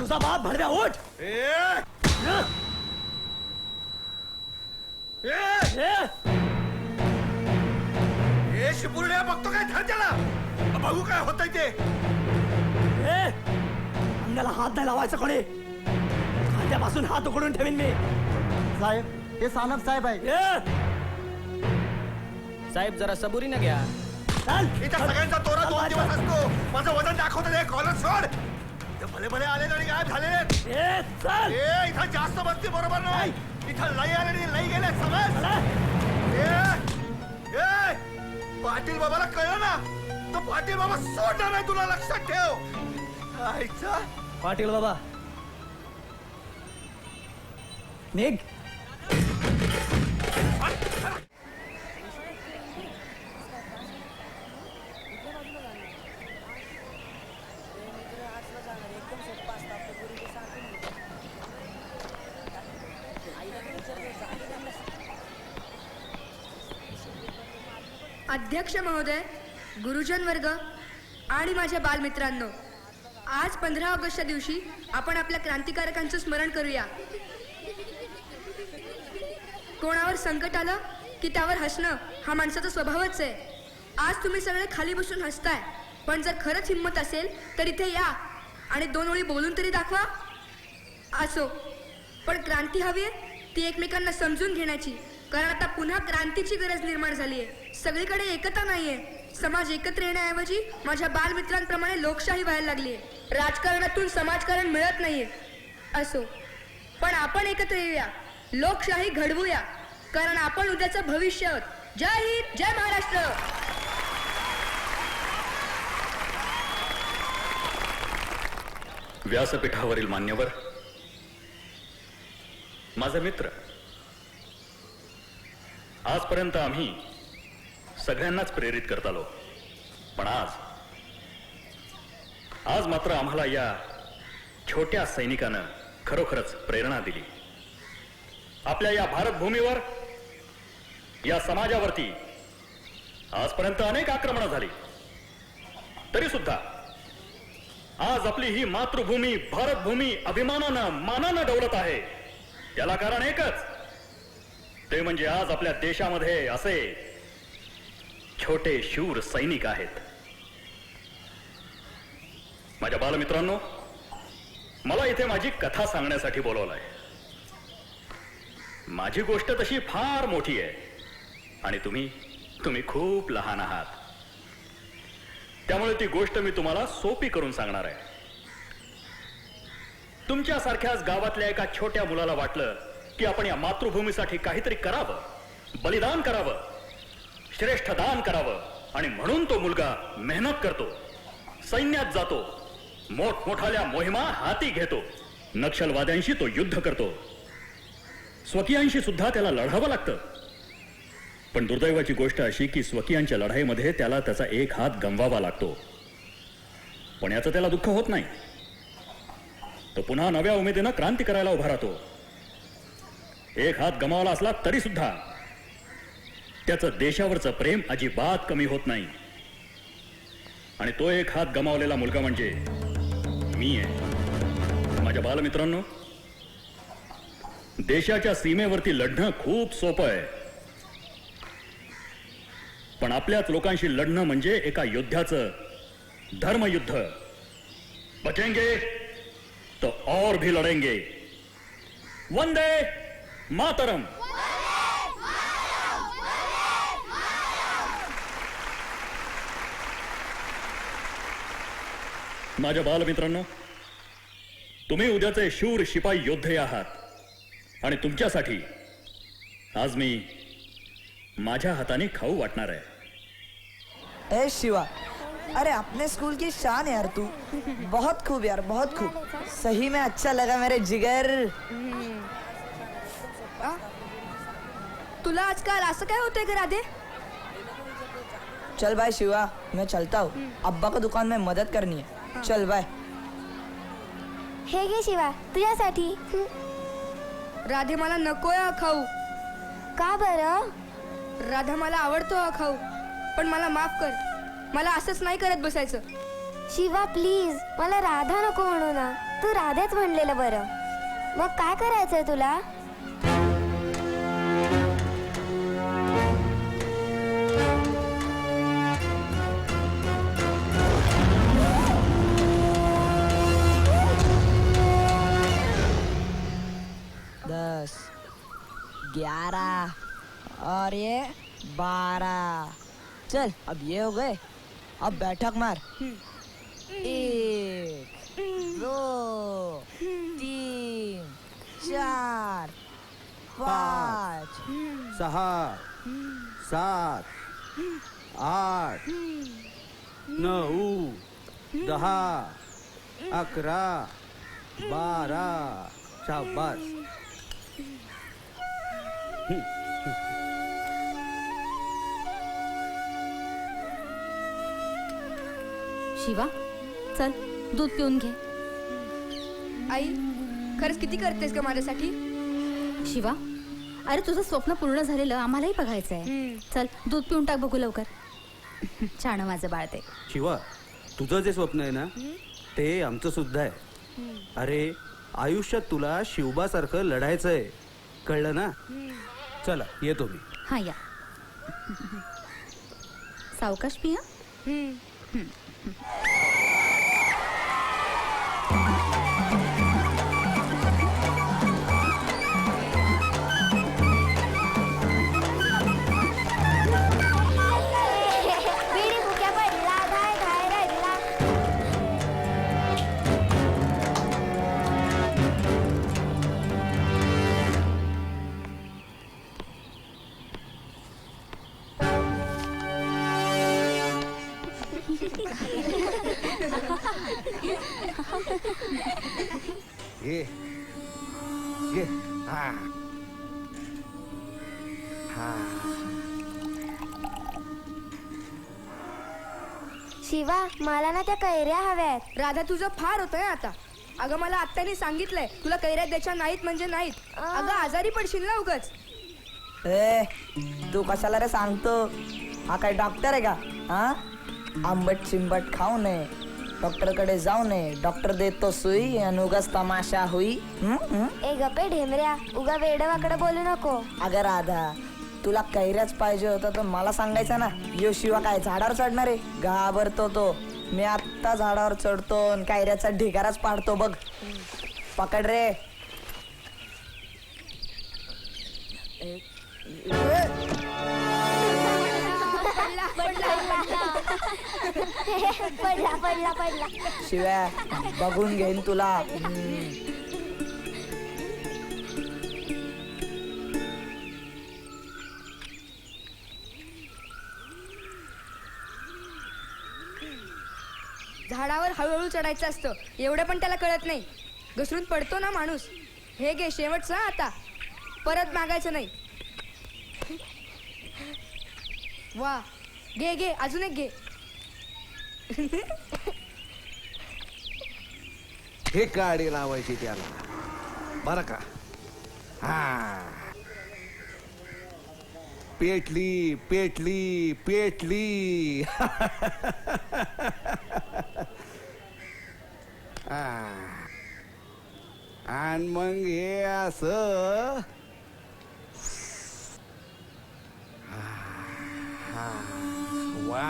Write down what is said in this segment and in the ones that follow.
तुझा बाप भडव्या उठ. शिपुर्ड्या बघतो काय धर त्याला. बघू काय होतंय ते. अंगाला हात नाही लावायचा कोणी. खांद्यापासून हात उकडून ठेवीन मी. साहेब हे सानप साहेब आहे. साहेब जरा सबुरीनं घ्या. इथं सगळ्यांचा तोरा 2 दिवस असतो. माझं वजन दाखवतं ते. कॉलर सोड. ते भले भले आले आणि गायब झालेले. इथं जास्त बसते बरोबर नाही. इथं लई आले आणि लई गेले समज. पाटील बाबाला कळलं ना तर पाटील बाबा सोडणार नाही तुला. लक्षात ठेव. आईचा पाटील बाबा निघ. अध्यक्ष महोदय, गुरुजन वर्ग आणि माझ्या बालमित्रांनो, आज 15 ऑगस्टच्या दिवशी आपण आपल्या क्रांतिकारकांचं स्मरण करूया. कोणावर संकट आलं की त्यावर हसणं हा माणसाचा स्वभावच आहे. आज तुम्ही सगळे खाली बसून हसताय, पण जर खरंच हिंमत असेल तर इथे या आणि 2 ओळी बोलून तरी दाखवा. असो, पण क्रांती हवी आहे ती एकमेकांना समजून घेण्याची. कारण आता पुन्हा क्रांतीची गरज निर्माण झाली आहे. सगळीकडे एकता नाहीये. समाज एकत्र येण्याऐवजी माझ्या बालमित्रांप्रमाणे लोकशाही व्हायला लागली आहे. राजकारणातून समाजकारण मिळत नाहीये. असो, पण आपण एकत्र येऊया, लोकशाही घडवूया, कारण आपण उद्याचं भविष्य आहोत. जय हिंद, जय महाराष्ट्र. व्यासपीठावरील मान्यवर, माझे मित्र, आजपर्यंत आम्ही सगळ्यांनाच प्रेरित करत आलो, पण आज मात्र आम्हाला या छोट्या सैनिकानं खरोखरच प्रेरणा दिली. आपल्या या भारत भूमीवर, या समाजावरती आजपर्यंत अनेक आक्रमणं झाली, तरी सुद्धा आज आपली ही मातृभूमी भारत भूमी अभिमानानं मानानं डौलत आहे. त्याला कारण एकच, ते म्हणजे आज आपल्या देशामध्ये असे छोटे शूर सैनिक आहेत. माझ्या बालमित्रांनो, मला इथे माझी कथा सांगण्यासाठी बोलवलंय. माझी गोष्ट तशी फार मोठी आहे आणि तुम्ही खूप लहान आहात. त्यामुळे ती गोष्ट मी तुम्हाला सोपी करून सांगणार आहे. तुमच्यासारख्याच गावातल्या एका छोट्या मुलाला वाटलं की आपण या मातृभूमीसाठी काहीतरी करावं, बलिदान करावं, श्रेष्ठ दान करावं, आणि म्हणून तो मुलगा मेहनत करतो, सैन्यात जातो, मोठमोठाल्या मोहिमा हाती घेतो, नक्षलवाद्यांशी तो युद्ध करतो, स्वकीयांशी सुद्धा त्याला लढावं लागतं. पण दुर्दैवाची गोष्ट अशी की स्वकीयांच्या लढाईमध्ये त्याला त्याचा एक हात गमवावा लागतो. पण याचं त्याला दुःख होत नाही. तो पुन्हा नव्या उमेदीनं क्रांती करायला उभा राहतो. एक हात गमावला असला तरी सुद्धा त्याचं देशावरचं प्रेम अजिबात कमी होत नाही. आणि तो एक हात गमावलेला मुलगा म्हणजे मी आहे. माझ्या बालमित्रांनो, देशाच्या सीमेवरती लढणं खूप सोपं आहे, पण आपल्याच लोकांशी लढणं म्हणजे एका योद्ध्याचं धर्मयुद्ध. बचेंगे तो और भी लढेंगे. वंदे मातरम. माझ्या बालमित्रांनो, तुम्ही उद्याचे शूर शिपाई योद्धे आहात आणि तुमच्यासाठी आज मी माझ्या हाताने खाऊ वाटणार आहे. ए शिवा, अरे अपने स्कूल की शान है यार तू. बहुत खूब यार, बहुत खूब. सही में अच्छा लगा मेरे जिगर. तुला आजकाल असं काय होतंय का राधे? चल भाई शिवा, मैं चलता हूँ. अब्बा को दुकान में मदद करनी है. चल बाय. हे घे शिवा, तुझ्यासाठी. राधे, मला नकोय हा खाऊ. का बरं? राधा, मला आवडतो हा खाऊ, पण मला माफ कर. मला असंच नाही करत बसायचं. शिवा प्लीज, मला राधा नको म्हणू ना. तू राधेच म्हणलेलं बरं. मग काय करायचंय तुला? दस 11 और ये 12. चल अब ये हो गए. अब बैठक मार. 1 2 3 4 5 6 7 8 9 10 11 12. शाबास. शिवा चल दूध पिऊन घे. आई खरंच किती करतेस का माझ्यासाठी? शिवा अरे तुझं स्वप्न पूर्ण झालेलं आम्हालाही बघायचं आहे. चल दूध पिऊन टाक बघू लवकर. छान माझं बाळ ते. शिवा तुझं जे स्वप्न आहे ना ते आमचं सुद्धा आहे. अरे आयुष्यात तुला शिवबासारखं लढायचंय, कळलं ना? चला येतो मी. हा या. सावकाश पिया. बिडी मुक्या पडला धाय धाय रडला. घे घे. हा हा. शिवा मला ना त्या कैऱ्या हव्यात. राधा तुझं फार होतंय आता. अगं मला आत्याने सांगितलंय तुला कैऱ्या द्यायच्या नाहीत म्हणजे नाहीत. अगं आजारी पडशील ना उगाच. ए तू कशाला रे सांगतो? हा काय डॉक्टर आहे का? हा आंबट चिंबट खाऊ नये, डॉक्टरकडे जाऊ नये. डॉक्टर देतो सुई आणि उगाच तमाशा होई. ए गप्पे ढेमऱ्या, उगा वेडवाकडे बोलू नको. अगं राधा तुला कैऱ्याच पाहिजे होतं तर मला सांगायचं ना. यो शिवा काय झाडावर चढणार आहे? घाबरतो तो. मी आत्ता झाडावर चढतो आणि कैऱ्याचा ढिगाराच पाडतो बघ. पकड रे. पडला पडला पडला. शिव्या बघून घेईन तुला. झाडावर हळूहळू चढायचं असतं एवढं पण त्याला कळत नाही. घसरून पडतो ना माणूस. हे घे शेवटचं आता, परत मागायचं नाही. वा घे घे अजून एक घे. हे काडी लावायची त्याला बरं का? हा पेटली पेटली पेटली. आणि मग हे असं वा.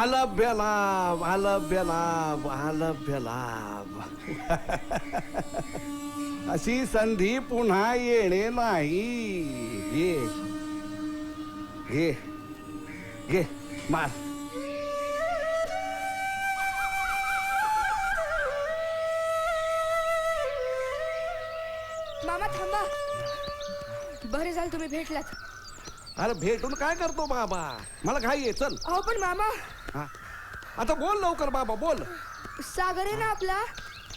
अलभ्य लाभ अलभ्य लाभ अलभ्य लाभ. अशी संधी पुन्हा येणे नाही. घे घे घे मार. मामा थांबा. बरे झालं तुम्ही भेटलात. अरे भेटून काय करतो बाबा? मला घाई आहे. चल. अहो पण मामा. हा. आता बोल लवकर बाबा बोल. सागर आहे ना आपला,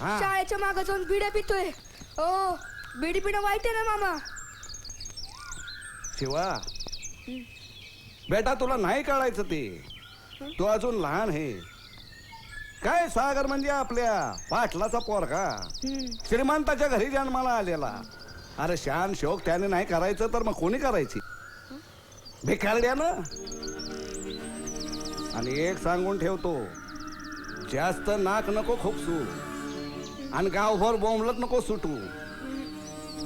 हा. शाळेच्या मागे जाऊन बिड्या पितोय. ओ बिडी पिणं वाईट आहे ना मामा? शिवा बेटा तुला नाही कळायचं ते. तू अजून लहान आहे. काय सागर म्हणजे आपल्या पाटलाचा पोरगा, श्रीमंताच्या घरी जन्माला आलेला. अरे शान शोक त्याने नाही करायचं तर मग कोणी करायची? भिकारड्यानं. आणि एक सांगून ठेवतो, जास्त नाक नको खुपसू. आणि गावभर बोंबलत नको सुटू.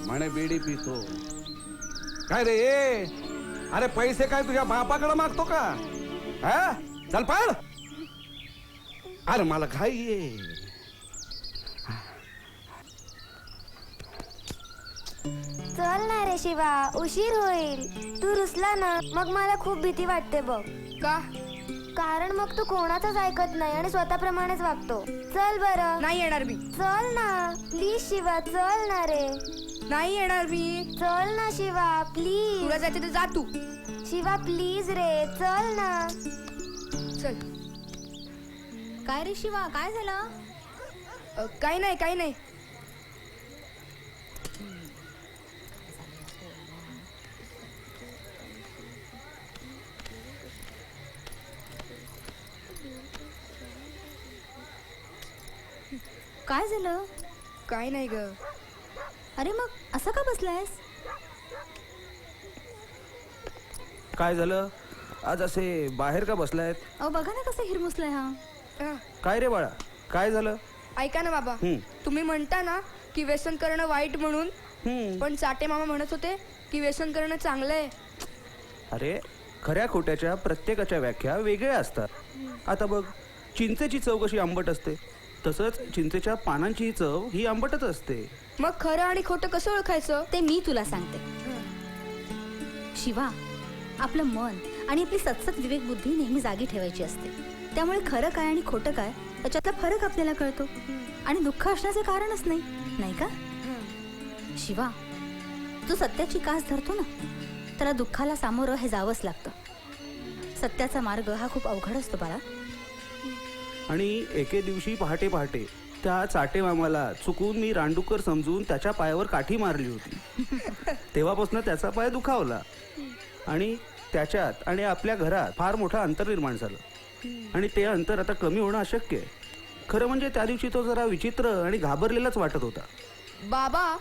म्हणे बीडी पितो काय रे? अरे पैसे काय तुझ्या बापाकडे मागतो का? हा चल पळ. अरे मला घाई आहे. चल ना रे शिवा, उशीर होईल. तू रुसला ना मग मला खूप भीती वाटते बघ. का? कारण मग तू कोणाचंच ऐकत नाही आणि स्वतःप्रमाणेच वागतो. चल बरं. नाही येणार मी. चल ना प्लीज शिवा, चल ना रे. नाही येणार मी. चल ना शिवा प्लीज. तुला जायचं तर जा तू. शिवा प्लीज रे, चल ना. चल. काय रे शिवा, काय झालं? काही नाही, काही नाही. काय झालं? काही नाही ग. अरे मग असं का बसलायस? काय झालं? आज असे बाहेर का बसलायत? अहो बघा ना कसं हिरमुसलाय हा. हा. काय रे बाळा, काय झालं? ऐका ना बाबा, तुम्ही म्हणता ना की व्यसन करणं वाईट म्हणून, पण चाटे मामा म्हणत होते की व्यसन करणं चांगलं आहे. अरे खऱ्या खोट्याच्या प्रत्येकाच्या व्याख्या वेगळ्या असतात. आता बघ, चिंचेची चव कशी आंबट असते, तसंच चिंचेच्या पानांची चव ही आंबटच असते. मग खरं आणि खोटं कसं ओळखायचं? ते मी तुला सांगते. शिवा, आपलं मन आणि आपली सतसत विवेक बुद्धी नेहमी जागी ठेवायची असते. त्यामुळे खरं काय आणि खोटं काय याच्यातला फरक आपल्याला कळतो आणि दुःख असण्याचे कारणच नाही, नाही का? शिवा, जो सत्याची कास धरतो ना त्याला दुःखाला सामोरं हे जावंच लागतं. सत्याचा मार्ग हा खूप अवघड असतो बाळा. आणि एके दिवशी पहाटे पहाटे त्या चाटे मामाला चुकून मी रांडुकर समजून त्याच्या पायावर काठी मारली होती. तेव्हापासून त्याचा पाय दुखावला आणि त्याच्यात आणि आपल्या घरात फार मोठं अंतर निर्माण झालं. आणि ते अंतर आता कमी होणं अशक्य आहे. खरं म्हणजे त्या दिवशी तो जरा विचित्र आणि घाबरलेलाच वाटत होता. बाबा,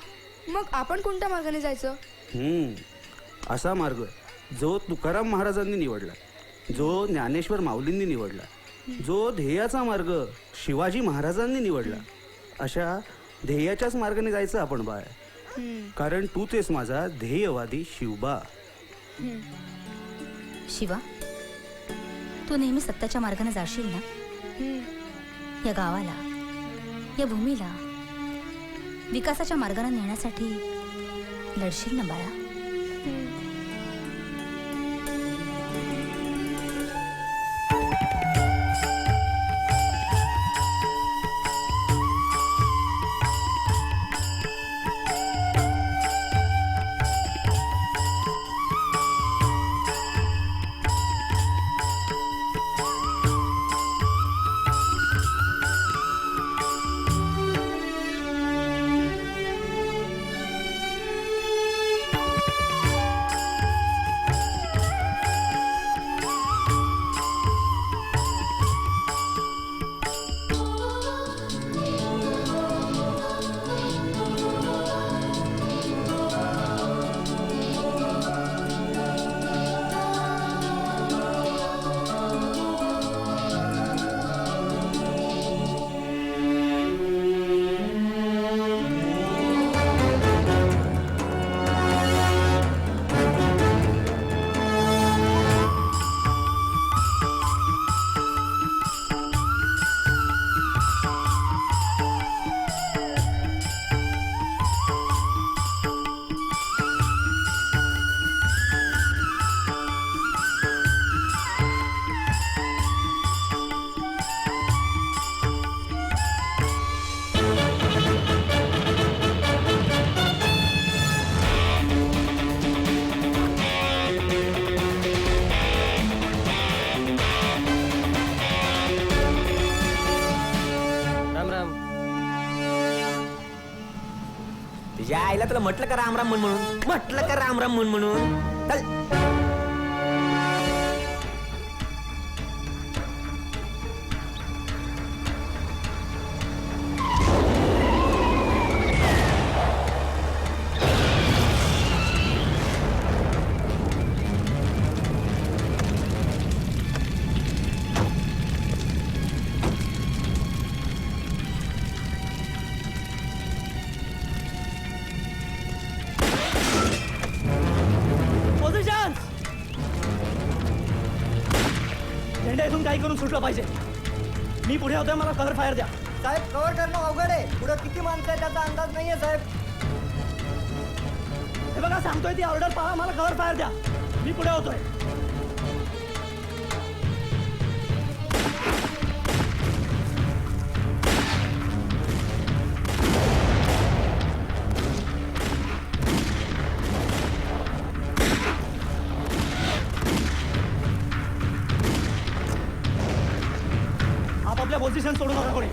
मग आपण कोणत्या मार्गाने जायचं? असा मार्ग जो तुकाराम महाराजांनी निवडला, जो ज्ञानेश्वर माऊलींनी निवडला, जो ध्येयाचा मार्ग शिवाजी महाराजांनी निवडला, अशा ध्येयाच्याच मार्गाने जायचं आपण बाय. कारण तूच आहेस माझा ध्येयवादी शिवबा. शिवा, तू नेहमी सत्याच्या मार्गाने जाशील ना? या गावाला, या भूमीला विकासाच्या मार्गाने नेण्यासाठी लढशील ना बाळा? तुझ्या आईला तुला म्हटलं का रामराम म्हण म्हणून? म्हटलं का रामराम म्हण म्हणून? चल. करून सुटलं पाहिजे. मी पुढे होतोय, मला कव्हर फायर द्या. साहेब कव्हर करणं अवघड आहे. पुढे किती माणसं आहेत त्याचा अंदाज नाहीये साहेब. हे बघा सांगतोय ती ऑर्डर पहा, मला कव्हर फायर द्या. मी पुढे होतोय. आपापल्या पोझिशन सोडू नका कोणी.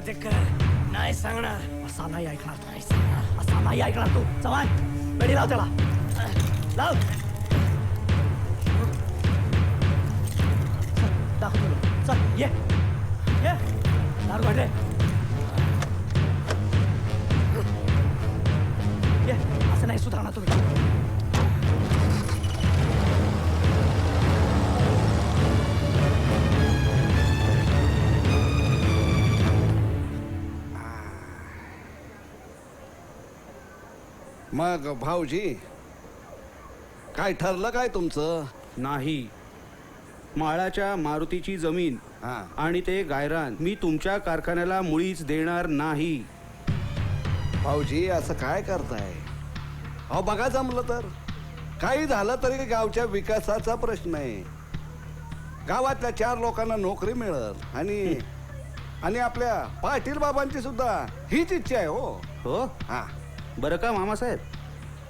ते कर. नाही सांगणार. असा नाही ऐकणार. नाही सांगणार. असा नाही ऐकणार तू. चव्हाण बेडी लाव त्याला. लाव. दाखव तुला. चल ये ये. दार वाढले. ये असं नाही सुधारणार तुम्ही. मग भाऊजी काय ठरलं काय तुमचं? नाही, माळाच्या मारुतीची जमीन हा. आणि ते गायरान मी तुमच्या कारखान्याला मुळीच देणार नाही. भाऊजी असं काय करताय? अहो बघा, जमलं तर काही झालं तरी गावच्या विकासाचा प्रश्न आहे. गावातल्या 4 लोकांना नोकरी मिळेल आणि आपल्या पाटील बाबांची सुद्धा हीच इच्छा आहे. हो हा. बरं का मामासाहेब,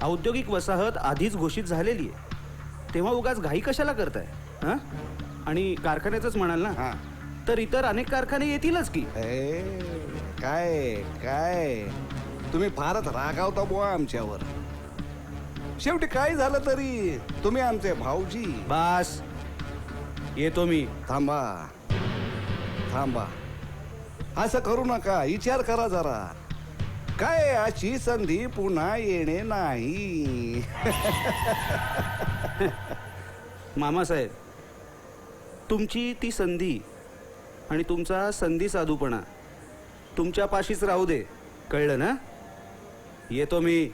औद्योगिक वसाहत आधीच घोषित झालेली आहे, तेव्हा उगाच घाई कशाला करताय? हां, आणि कारखान्याचंच म्हणाल ना, हा. तर इतर अनेक कारखाने येतीलच की. काय काय तुम्ही फारच रागावता बुवा आमच्यावर. शेवटी काय झालं तरी तुम्ही आमचे भाऊजी. बास, येतो मी. थांबा थांबा, असं करू नका. विचार करा जरा. काय अशी संधी पुन्हा येणे नाही. मामासाहेब, तुमची ती संधी आणि तुमचा संधी साधूपणा तुमच्या पाशीच राहू दे, कळलं ना? येतो मी.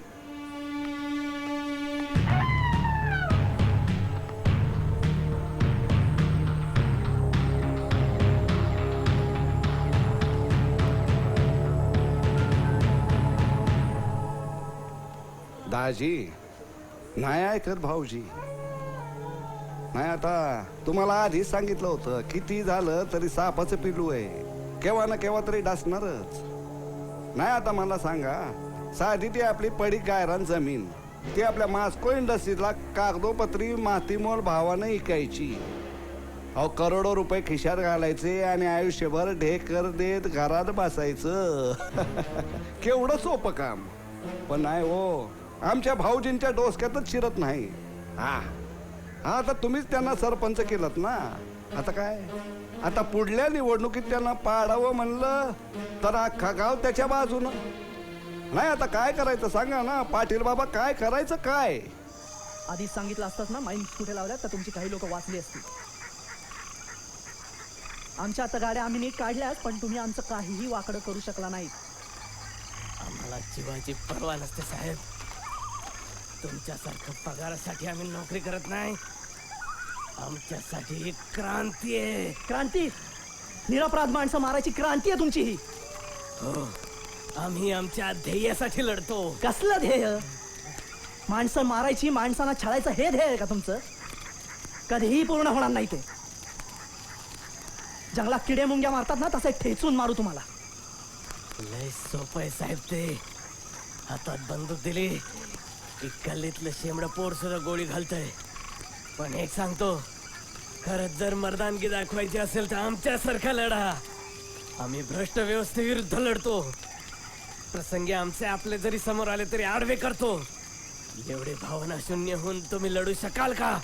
दाजी नाही ऐकत भाऊजी. नाही, आता तुम्हाला आधीच सांगितलं होतं, किती झालं तरी सापाचं पिलू आहे, केव्हा ना केव्हा तरी डासणारच. नाही, आता मला सांगा, साधी ती आपली पडीक गायरान जमीन ती आपल्या मास्को इंडस्ट्रीजला कागदोपत्री मातीमोल भावानं विकायची. अहो करोडो रुपये खिशात घालायचे आणि आयुष्यभर ढेकर देत घरात बसायचं. केवढं सोपं काम. पण नाही हो, आमच्या भाऊजींच्या डोसक्यातच शिरत नाही. हा, आता तुम्हीच त्यांना सरपंच केलं ना. आता काय, आता पुढल्या निवडणुकीत त्यांना पाडावं म्हणलं तर अख्खा गाव त्याच्या बाजूनं. नाही, आता काय करायचं सांगा ना पाटील बाबा, काय करायचं काय? आधीच सांगितलं असतात ना माईन कुठे लावल्यात, तर तुमची काही लोक वाचली असतील. आमच्या आता गाड्या आम्ही नीट काढल्यात, पण तुम्ही आमचं काहीही वाकडं करू शकला नाही. आम्हाला जीवाची पर्वा नसते साहेब. तुमच्यासारखं पगारासाठी आम्ही नोकरी करत नाही. आमच्यासाठी ही क्रांती आहे. क्रांती? निरपराध माणसं मारायची क्रांती आहे तुमची ही? हो, आम्ही आमच्या ध्येयासाठी लढतो. कसलं ध्येय? माणसं मारायची, माणसांना छळायचं, हे ध्येय आहे का तुमचं? कधीही पूर्ण होणार नाही ते. जंगलात किडे मुंग्या मारतात ना, तसे ठेचून मारू तुम्हाला. लय सोपं आहे साहेब ते. हातात बंदूक दिली की गल्लीतलं शेंबडं पोर सुद्धा गोळी घालतंय. पण एक सांगतो, खरंच जर मर्दानगी दाखवायची असेल तर आमच्यासारखा लढा. आम्ही भ्रष्ट व्यवस्थेविरुद्ध लढतो. प्रसंगी आमचे आपले जरी समोर आले तरी आडवे करतो. एवढे भावना शून्य होऊन तुम्ही लढू शकाल का?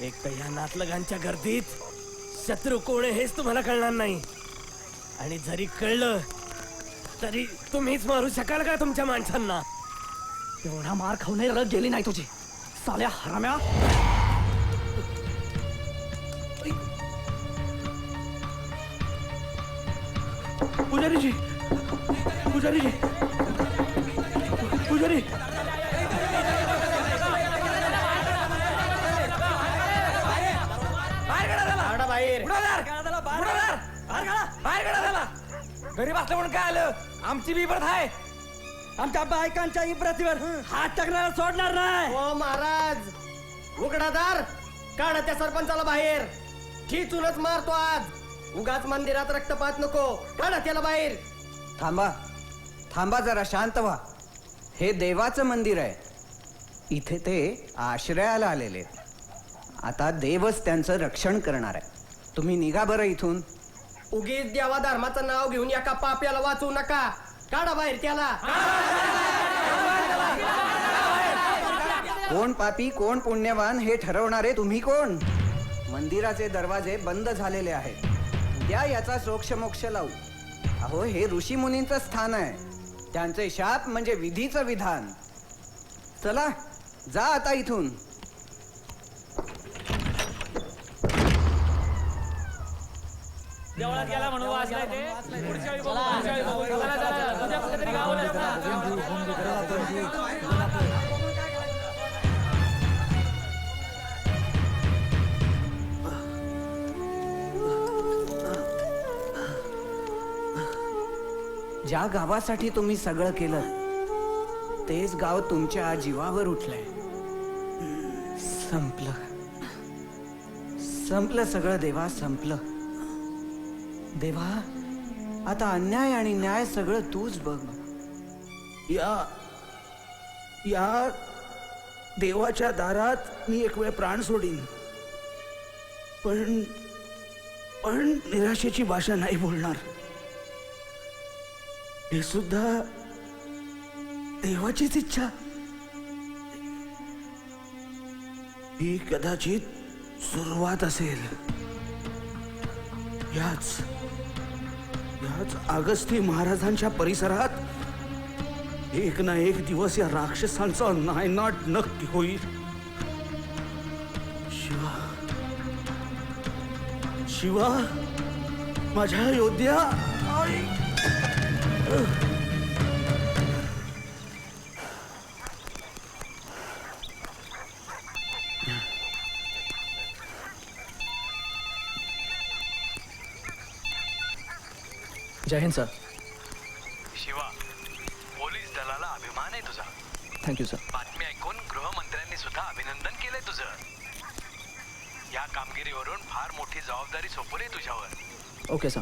एक तर या नातलगांच्या गर्दीत शत्रू कोण आहे हेच तुम्हाला कळणार नाही. आणि जरी कळलं तरी तुम्हीच मारू शकाल का तुमच्या माणसांना? एवढा मार खाऊन रग गेली नाही तुझी साल्या हराम्या. पुजारीजी पुजारीजी पुजारी गरीब असलं म्हणून काय आलं? आमची बी इब्रत आहे. आमच्या बायकांच्या इब्रतीवर हात टाकणार सोडणार नाही. हो महाराज उघडादार काढा त्या सरपंचाला बाहेर. खिचूनच मारतो आज. उगाच मंदिरात रक्तपात नको. काढा त्याला बाहेर. थांबा थांबा जरा शांत व्हा. हे देवाचं मंदिर आहे. इथे ते आश्रयाला आलेले. आता देवच त्यांचं रक्षण करणार आहे. तुम्ही निघा बरं इथून. उगीच देवा धर्माचं नाव घेऊन एका पाप्याला वाचवू नका. काढा बाहेर त्याला. कोण पापी कोण पुण्यवान हे ठरवणारे तुम्ही कोण? मंदिराचे दरवाजे बंद झालेले आहेत. उद्या याचा सोक्षमोक्ष लावू. अहो हे ऋषी मुनींचं स्थान आहे. त्यांचे शाप म्हणजे विधीचं विधान. चला जा आता इथून. देवळात गेला म्हणून वाचलाय ते. पुढच्या वेळी बघू, पुढच्या वेळी बघू. चला, चला, उद्या कुठेतरी गावाला ज्या गावासाठी तुम्ही सगळं केलं तेच गाव तुमच्या जीवावर उठलंय. संपलं संपलं सगळं देवा. संपलं देवा. आता अन्याय आणि न्याय सगळं तूच बघ. या देवाच्या दारात मी एक वेळ प्राण सोडीन, पण पण निराशेची भाषा नाही बोलणार. हे सुद्धा देवाचीच इच्छा. ही कदाचित सुरुवात असेल. याच अगस्ती महाराजांच्या परिसरात एक ना एक दिवस या राक्षसांचा नायनाट नक्की होईल. शिवा शिवा माझ्या योद्ध्या. जय हिंद सर. शिवा, पोलीस दलाला अभिमान आहे तुझा. Thank you sir. बातमी ऐकून गृहमंत्र्यांनी सुद्धा अभिनंदन केलंय तुझं. या कामगिरीवरून फार मोठी जबाबदारी सोपवली तुझ्यावर. Okay sir.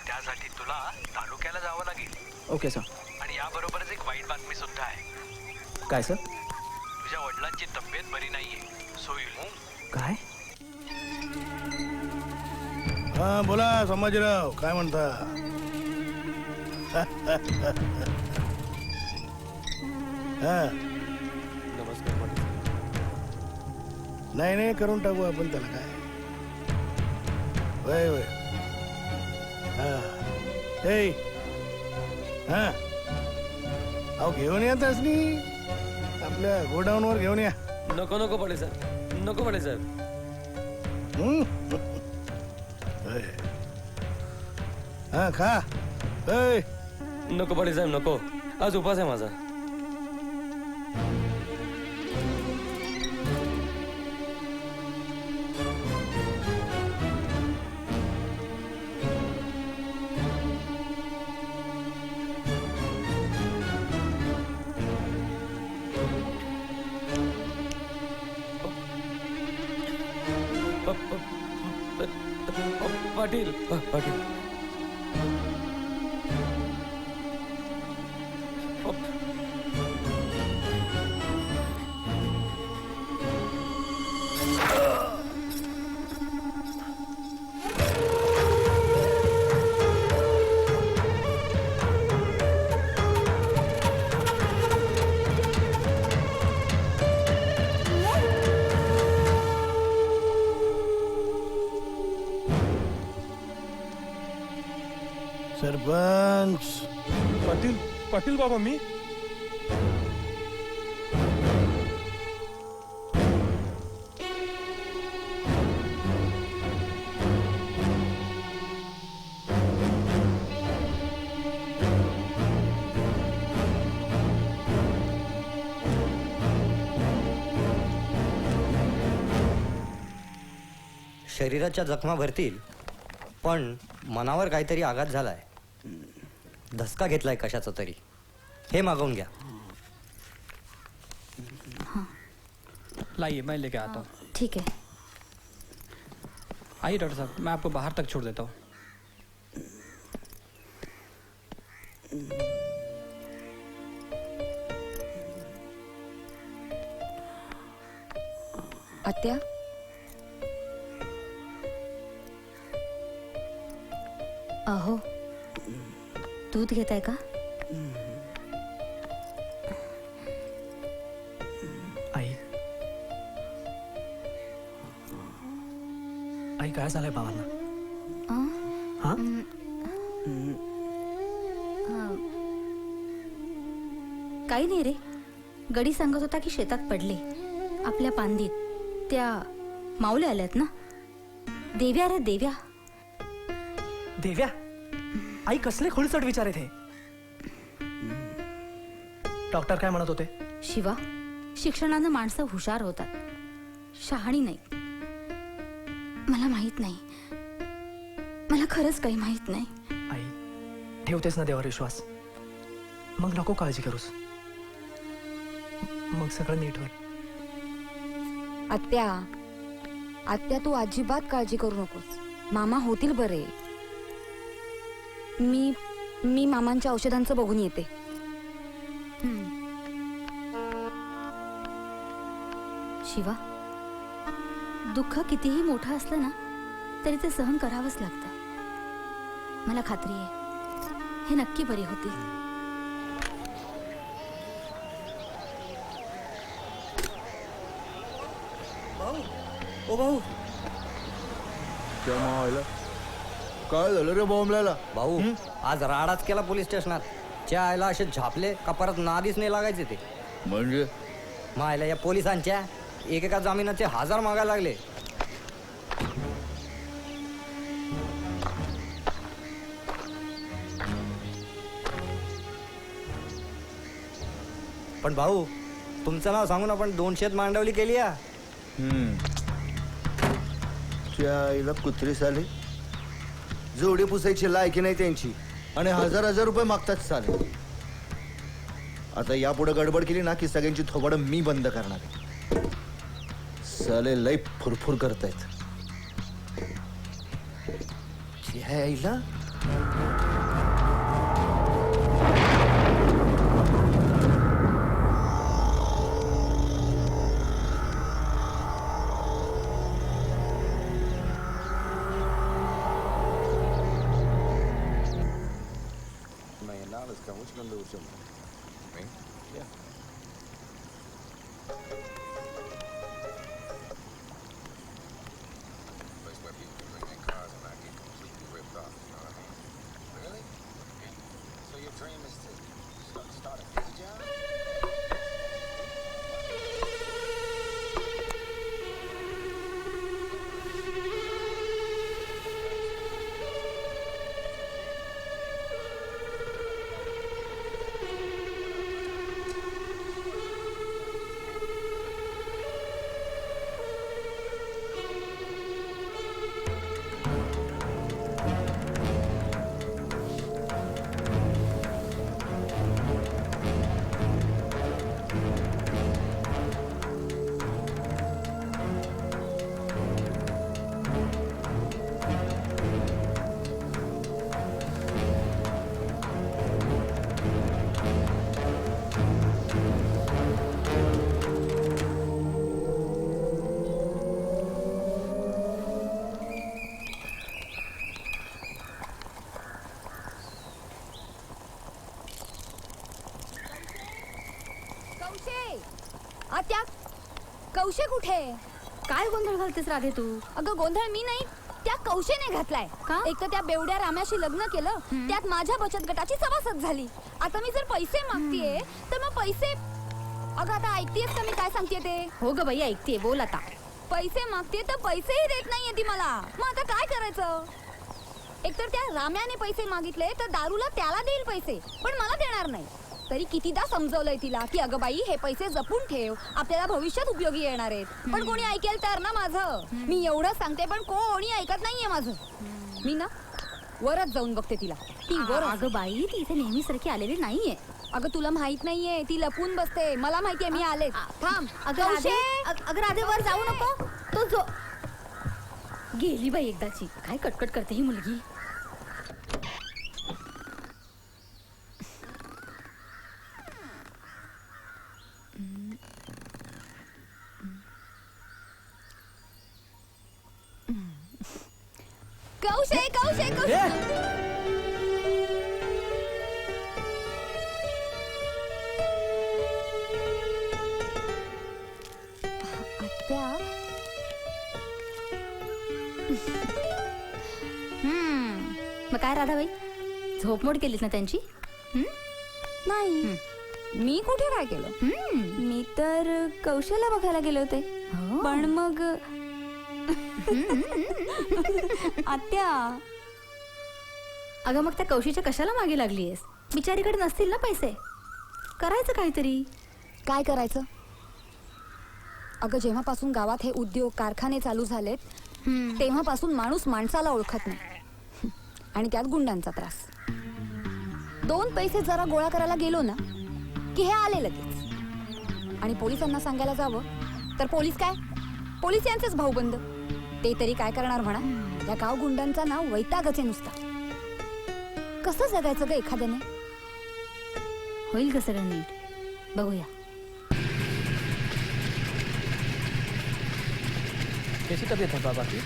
त्यासाठी तुला तालुक्याला जावं लागेल. Okay sir. आणि याबरोबरच एक वाईट बातमी सुद्धा आहे. काय सर? तुझ्या वडिलांची तब्येत बरी नाहीये. सोयी काय? हा बोला संभाजीराव, काय म्हणता? नाही नाही करून टाकू आपण त्याला. काय वय वय. हा अहो घेऊन येतच नी आपल्या गोडाऊनवर घेऊन या. नको नको पडे सर. नको पडे सर. हा खा. नको पडे साहेब नको. आज उपास आहे माझा. पाटील पाटील पाटील पाटील बाबा मी शरीराच्या जखमा भरतील पण मनावर काहीतरी आघात झालाय, धसका घेतलाय कशाचा तरी. हे मागवून घ्या. लाइए मैं लेके आता हूँ. ठीक है. आइए डॉक्टर साहब, मैं आपको बाहर तक छोड़ देता हूँ. आत्या, अहो दूध घेताय का? आई आई काय झालंय बाबांना? हा? काही नाही रे, गडी सांगत होता की शेतात पडले आपल्या पांदीत. त्या माऊल्या आल्यात ना, देव्या रे देव्या. देव्या? आई कसले खोलचट विचार आहेत हे? डॉक्टर काय म्हणत होते? शिवा, शिक्षणानं माणसं हुशार होतात, शहाणी नाही. मला माहित नाही, मला खरंच काही माहित नाही. आई ठेवतेस ना देवावर विश्वास? मग नको काळजी करूस, मग सगळं नीट होईल. आत्या, आत्या तू अजिबात काळजी करू नकोस. मामा होतील बरे. मी मामांच्या औषधांचं बघून येते. शिवा, दुःख कितीही मोठं असलं ना तरी ते सहन करावंच लागतं. मला खात्री आहे हे नक्की बरे होतील. ओ भाऊ, काय झालं रे बॉम्बला? भाऊ आज राडाच केला पोलीस स्टेशनात. च्या आयला असे झापले का परत नादीच नाही लागायचे ते. म्हणजे मायला या पोलिसांच्या एकेका जामिनाचे 1000 मागायला लागले. पण भाऊ तुमचं नाव सांगून आपण 200 मांडवली केली या. त्या आईला कुत्री साले, जोडी पुसायची लायकी नाही त्यांची आणि 1000 रुपये मागतात साले. आता यापुढे गडबड केली ना की सगळ्यांची थोबाडं मी बंद करणार आहे. साले लय फुरफुर करतायत. त्या आईला आत्या, कौशे कुठे? काय गोंधळ घालतेस राधे तू? अगं गोंधळ मी नाही, त्या कौशेने घातलाय एक तर त्या बेवड्या राम्याशी लग्न केलं त्यात माझ्या बचत गटाची सभासद झाली. आता मी जर पैसे मागतीये तर मग पैसे अगं आता ऐकतेस का मी काय सांगते ते? हो ग बाई ऐकते, बोल आता. पैसे मागते तर पैसेही देत नाहीये ती मला. मग आता काय करायचं? एकतर त्या राम्याने पैसे मागितले तर दारूला त्याला देईल पैसे पण मला देणार नाही. तरी कितीदा समजवलंय तिला की अगं बाई हे पैसे जपून ठेव, आपल्याला भविष्यात उपयोगी येणार आहेत. पण कोणी ऐकेल तर ना माझं. मी एवढं सांगते पण कोणी ऐकत नाहीये माझं. मी ना वरच जाऊन बघते तिला. ती वर. अगं बाई ती इथे नेहमीसारखी आलेली नाहीये. अगं तुला माहित नाहीये ती लपून बसते. मला माहितीये मी आले. थांब. अगं राधे वर जाऊ नको. तो जो गेली बाई एकदाची. काय कटकट करते ही मुलगी. कौशे कौशे कौशे आत्या. मग काय राधाबाई झोपमोड केलीस ना त्यांची? नाही मी कुठे काय केलं? मी तर कौशला बघायला गेले होते. पण मग आत्या. अगं मग त्या कौशीच्या कशाला मागे लागलीयस? बिचारीकडे नसतील ना पैसे. करायचं काहीतरी. काय करायचं? अगं जेव्हापासून गावात हे उद्योग कारखाने चालू झालेत तेव्हापासून माणूस माणसाला ओळखत नाही आणि त्यात गुंडांचा त्रास. 2 पैसे जरा गोळा करायला गेलो ना की हे आले लगेच. आणि पोलिसांना सांगायला जावं तर पोलीस काय? पोलीस यांचेच भाऊबंद. ते तरी काय करणार म्हणा. या गाव गुंडांचा नाव वैतागच आहे नुसता. कसं जगायचं ग एखाद्याने? होईल का सगळं नीट? बघूया. कशी तब्येत आहे बाबाची?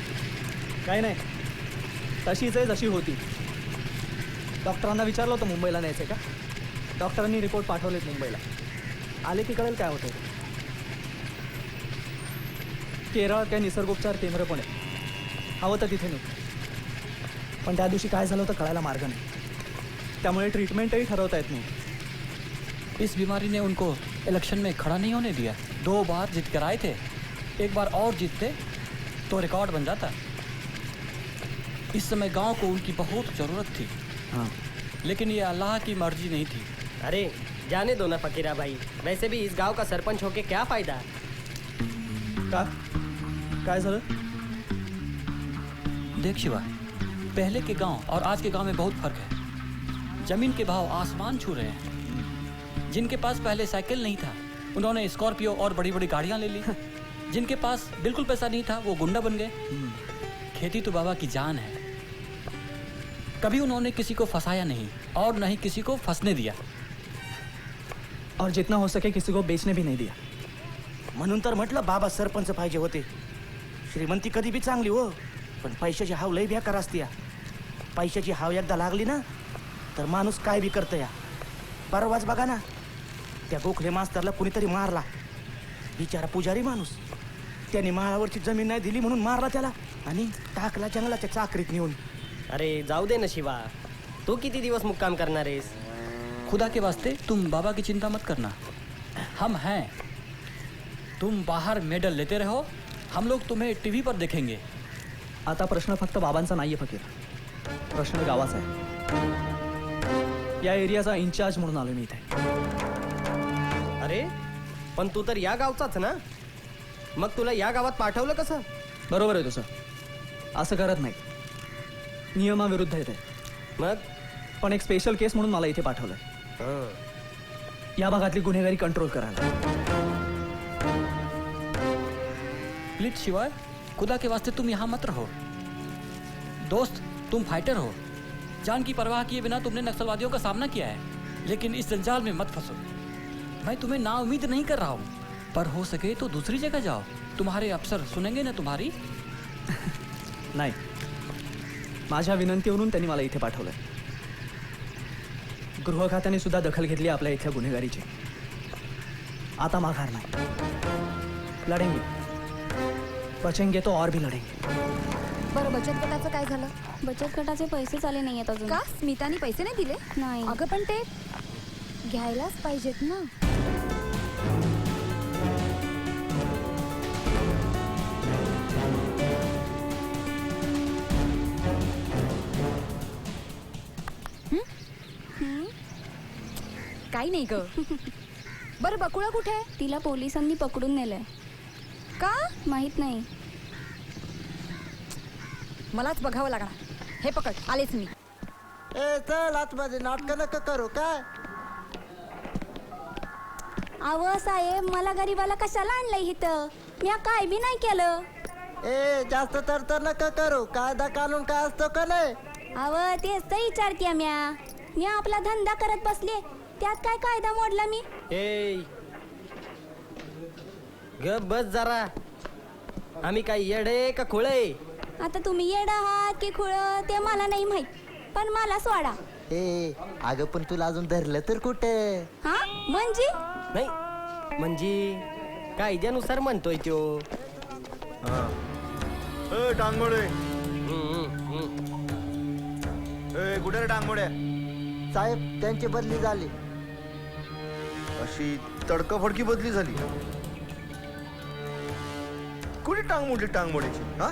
काही नाही, तशीच आहे जशी होती. डॉक्टरांना विचारलं होतं मुंबईला न्यायचं का. डॉक्टरांनी रिपोर्ट पाठवलेत मुंबईला. आले की कळेल काय होतं. केरळ काय निसर्गोपचार केंद्र पण आहे. हवं तर तिथे नाही. पण त्या दिवशी काय झालं होतं कळायला मार्ग नाही. त्यामुळे ट्रीटमेंटही ठरवता येत नाही. इस बीमारी ने उनको इलेक्शन में खड़ा नहीं होने दिया. 2 बार जीत कर आए थे. एक बार और जीतते तो रिकॉर्ड बन जाता. इस समय गांव को उनकी बहुत ज़रूरत थी. लेकिन ये अल्लाह की मर्जी नहीं थी. अरे जाने दो ना फकीरा भाई. वैसे भी इस गांव का सरपंच होके क्या फायदा? का काय झालं? देख शिवा, पहले के गांव और आज के गांव में बहुत फर्क है. जमीन के भाव आसमान छू रहे हैं. जिनके पास पहले साइकिल नहीं था उन्होंने स्कॉर्पियो और बड़ी बड़ी गाड़ियां ले ली. जिनके पास बिल्कुल पैसा नहीं था वो गुंडा बन गए. खेती तो बाबा की जान है. कभी उन्होंने किसी को फंसाया नहीं और न ही किसी को फंसने दिया. और जितना हो सके किसी को बेचने भी नहीं दिया. म्हणून तर म्हटलं बाबा सरपंच पाहिजे होते. श्रीमंती कधी बी चांगली हो, पण पैशाची हाव लई बेकार असते. पैशाची हाव एकदा लागली ना तर माणूस काय बी करतं. परवाच बघा ना त्या गोखले मास्तरला कुणीतरी मारला. बिचारा पुजारी माणूस. त्याने माळावरची जमीन नाही दिली म्हणून मारला त्याला आणि टाकला जंगलाच्या चाकरीत नेऊन. अरे जाऊ दे ना शिवा. तू किती दिवस मुक्काम करणार आहेस? खुदा के वास्ते तुम बाबा की चिंता मत करना. हम हैं. तुम बाहर मेडल लेते रहो. हम लोग तुम्हें टीवी पर देखेंगे. आता प्रश्न फक्त बाबांचा नाहीये फकीर. प्रश्न गावाचा आहे. या एरियाचा इन्चार्ज म्हणून आलो मी इथे. अरे पण तू तर या गावचाच ना. मग तुला या गावात पाठवलं कसं? बरोबर आहे तुझं. असं करत नाही. नियमाविरुद्ध आहे ते. मग पण एक स्पेशल केस म्हणून मला इथे पाठवलंय. या भागातली गुन्हेगारी कंट्रोल करायला. प्लीज शिवाय, खुदा के वास्ते तुम यहाँ मत रहो. दोस्त, तुम फाइटर हो. जान की परवाह किए बिना तुमने नक्सलवादियों का सामना किया है. लेकिन इस जंजाल में मत फंसो. मैं तुम्हें नाउम्मीद नहीं कर रहा हूँ, पर हो सके तो दूसरी जगह जाओ. तुम्हारे अफसर सुनेंगे ना तुम्हारी. नाही, माझ्या विनंतीवरून त्यांनी मला इथे पाठवलंय. गृह खात्याने सुद्धा दखल घेतली आपल्या इथल्या गुन्हेगारीची. आता माघार नाही. लढेंगे, बचेंगे तो और भी लढेंगे. बरं बचत गटाचं काय झालं? बचत गटाचे पैसेच आले नाही आहेत अजून. का स्मितानी पैसे नाही दिले? नाही. अगं पण ते घ्यायलाच पाहिजेत ना. काही नाही ग. बरं बकुळा कुठे आहे? तिला पोलिसांनी पकडून नेलंय. का माहित नाही. मलाच बघावं लागणार. हे पकड, आलेच मी. ए चल आतमध्ये नाटक नका करू काय. अव साहेब, मला गरीबाला कशाला आणलंय इथं? मी काय बी नाही केलं. ए जास्त तर नका करू. कायदा कानून काय असतो का नाही. अव तेच तर विचारते मी आपला धंदा करत बसले, त्यात काय कायदा मोडला मी? ए ग बस जरा. आम्ही काय येडे का खुळे? आता तुम्ही येडा आहात की खुळ ते मला नाही माहित, पण मला सोडा. ए अगं पण तुला अजून धरलं तर कुठे. हा म्हणजे नाही म्हणजे कायद्यानुसार म्हणतोय तो. टांगमोडे कुठे रे टांगमोड्या? साहेब त्यांची बदली झाली. अशी तडकाफडकी बदली झाली. कुणी टांग मोडली टांगमोडीची? हा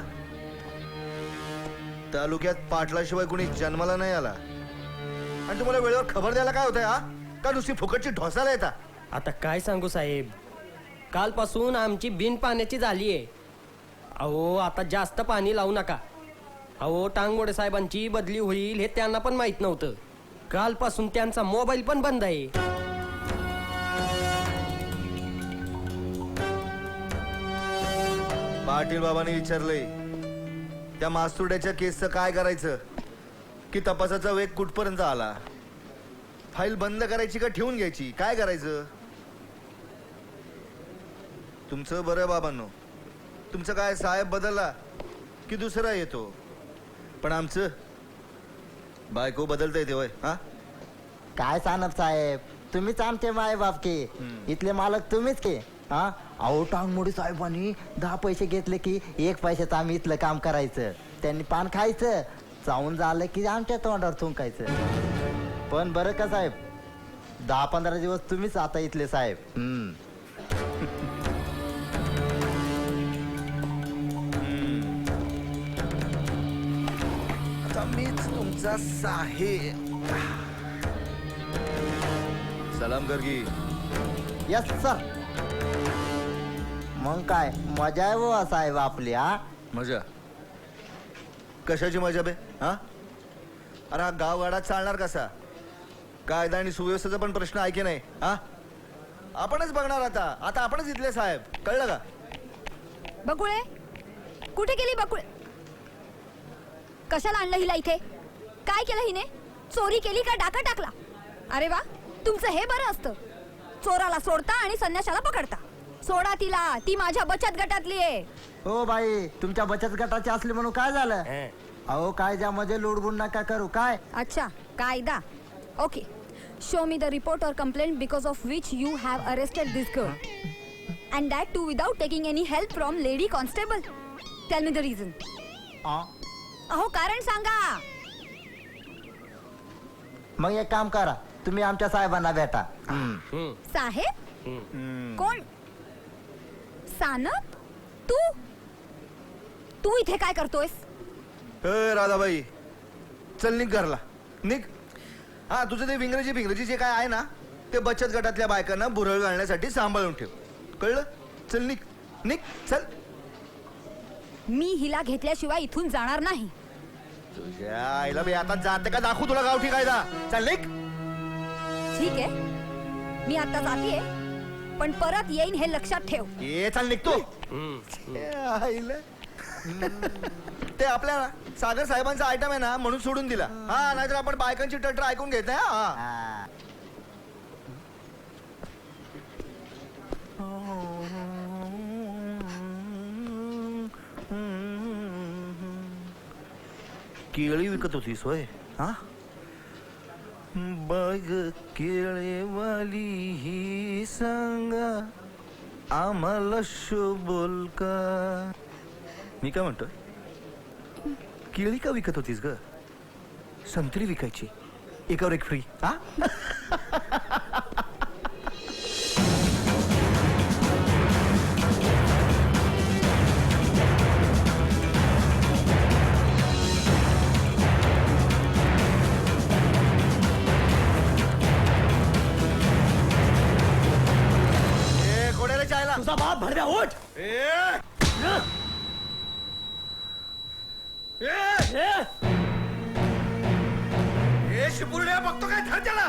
तालुक्यात पाटलाशिवाय कुणी जन्माला नाही आला. आणि तुम्हाला वेळेवर खबर द्यायला काय होतंय? हा का नुसती फुकटची ढोसायला येता? आता काय सांगू साहेब, कालपासून आमची बिन पाण्याची झालीये. अहो आता जास्त पाणी लावू नका. अहो टांगमोडे साहेबांची बदली होईल हे त्यांना पण माहित नव्हतं. कालपासून त्यांचा मोबाईल पण बंद आहे. पाटील बाबांनी विचारलंय त्या मास्तुर्ड्याच्या केसचं काय करायचं, की तपासाचा वेग कुठपर्यंत आला, फाईल बंद करायची का ठेवून घ्यायची, काय करायचं? तुमचं बरं बाबांनो, तुमचं काय साहेब बदलला की दुसरा येतो, पण आमचं बायको बदलता येते होय. हा काय सांगत साहेब, तुम्हीच आमचे माय बाप की. इथले मालक तुम्हीच की. हा अहो टांगमोडी साहेबांनी 10 पैसे घेतले की 1 पैशाचं आम्ही इथलं काम करायचं. त्यांनी पान खायचं, चावून झालं की आमच्या तोंडावर थुंकायचं. पण बरं का साहेब, 10-15 दिवस तुम्हीच आता इथले साहेब. आता मीच तुमचा साहेब. सलाम कर की. Yes sir. मग काय मजा आहे बुवा साहेब आपली. हा मजा कशाची मजा बे? हा अरे हा गावगाडा चालणार कसा? कायदा आणि सुव्यवस्थेचा पण प्रश्न आहे की नाही? हा आपणच बघणार आता. आता आपणच इथले साहेब, कळलं का? बकुळे कुठे गेली? बकुळे कशाला आणलं हिला इथे? काय केलं हिने? चोरी केली का डाका टाकला? अरे वा, तुमचं हे बरं असतं. चोराला सोडता आणि संन्याशाला पकडता. सोडा तिला, ती माझ्या बचत गटातली आहे. हो बाई, तुमच्या बचत गटाची असली म्हणून काय झालं? अहो कायद्यामध्ये लुडबुड नका करू. काय अच्छा कायदा. Okay, show me the report or complaint because of which you have arrested this girl and that too without taking any help from lady constable. Tell me the reason. अहो कारण सांगा. मग एक काम करा, तुम्ही आमच्या साहेबांना भेटा. साहेब कोण? सानप? तू इथे काय करतोयस? राधाबाई चल निघ घरला, निघ. हा तुझं ते विंग्रजी जे काय आहे ना, ते बचत गटातल्या बायकांना बुरळ घालण्यासाठी सांभाळून ठेव, कळलं? चल निघ निघ चल. मी हिला घेतल्याशिवाय इथून जाणार नाही. तुझ्या आईला बे आता जाते का दाखवू तुला गावठी कायदा. चल निघ. ठीक आहे, मी आता जातीये, पण परत येईन हे लक्षात ठेव. ये चल निघतो. ते आपल्या सागर साहेबांचा आयटम आहे ना म्हणून सोडून दिला. हा नाहीतर आपण बायकांची टटर ऐकून घेत नाही. हा केळी विकत होतीस होय? हा बघ केळेवाली ही सांगा आम्हाला शोभल का. मी काय म्हणतोय, केळी का विकत होतीस ग? संत्री विकायची, एकावर एक फ्री. हा कोणाला चायला तुझा बाप भरव्या उठ. शिपुर्ड्या बघतो काय धर त्याला.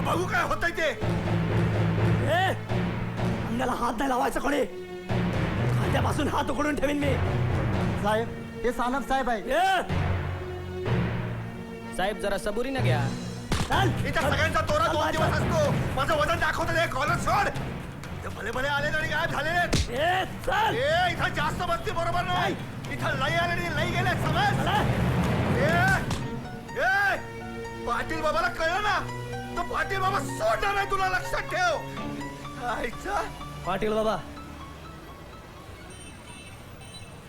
बघू काय होतंय ते. अंगाला हात नाही लावायचा कोणी. खांद्यापासून हात उकडून ठेवीन मी. साहेब हे सानप साहेब आहे. साहेब जरा सबुरीनं घ्या. इथं सगळ्यांचा तोरा 2 दिवस असतो. माझं वजन दाखवतं ते कॉलर सोड. ते भले भले आले आणि गायब झालेले. इथं जास्त बसती बरोबर नाही. इथं लई आले आणि लई गेले समज. पाटील बाबाला कळलं ना तर पाटील बाबा सोडणार नाही तुला, लक्षात ठेव. आईचा पाटील बाबा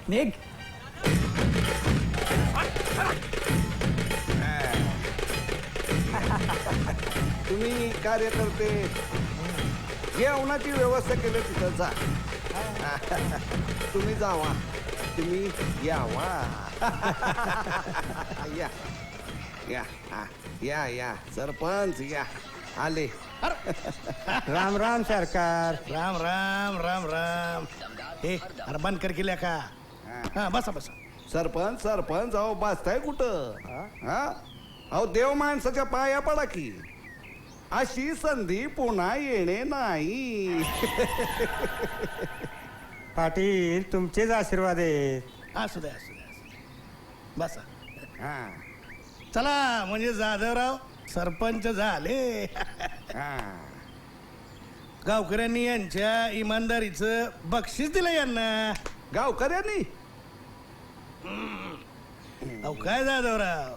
निघ. तुम्ही कार्यकर्ते जेवणाची व्यवस्था केली तिथं जा. तुम्ही जावा, तुम्ही यावा. या या हा, या या सरपंच या आले. राम राम सरकार. राम राम राम राम. हे अरे बंद कर केल्या का. हा बसा बसा. सरपंच सरपंच अहो बसताय कुठं? हा अहो देव माणसाच्या पाया पडा की. अशी संधी पुन्हा येणे नाही. पाटील तुमचेच आशीर्वाद आहेत. असू दे असू दे बसा. हा चला म्हणजे जाधवराव सरपंच झाले. गावकऱ्यांनी यांच्या इमानदारीचं बक्षीस दिलं यांना. गावकऱ्यांनी अहो काय जाधवराव,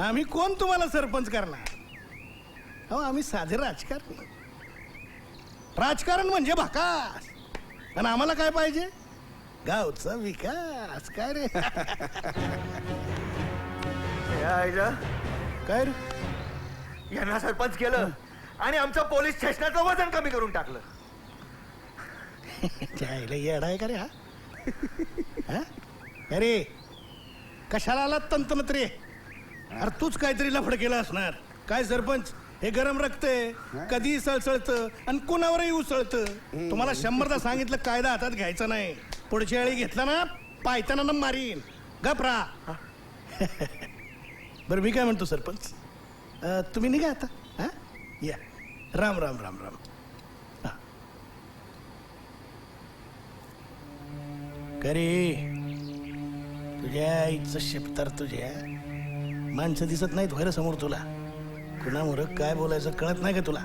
आम्ही कोण तुम्हाला सरपंच करणार. अहो आम्ही साधे राजकारणी. राजकारण म्हणजे भाकास. आणि आम्हाला काय पाहिजे? गावचा विकास. काय रे काय रे यांना सरपंच केलं आणि आमचं पोलीस स्टेशनाचं वजन कमी करून टाकलं. येडा आहे का रे हा? अरे कशाला आला तंतनत रे? अरे तूच काहीतरी लफड केलं असणार. काय सरपंच हे गरम रक्त आहे, कधीही सळसळतं आणि कोणावरही उसळतं. तुम्हाला 100दा सांगितलं कायदा हातात घ्यायचा नाही. पुढच्या वेळी घेतला ना पायताना मारीन. गपरा. बरं मी काय म्हणतो सरपंच, तुम्ही निघा आता. हा या. राम राम राम राम. करे तुझ्या आईचं शिपतर तुझ्या माणसं दिसत नाहीत व्हायला समोर तुला. कुणामुळे काय बोलायचं कळत नाही का तुला?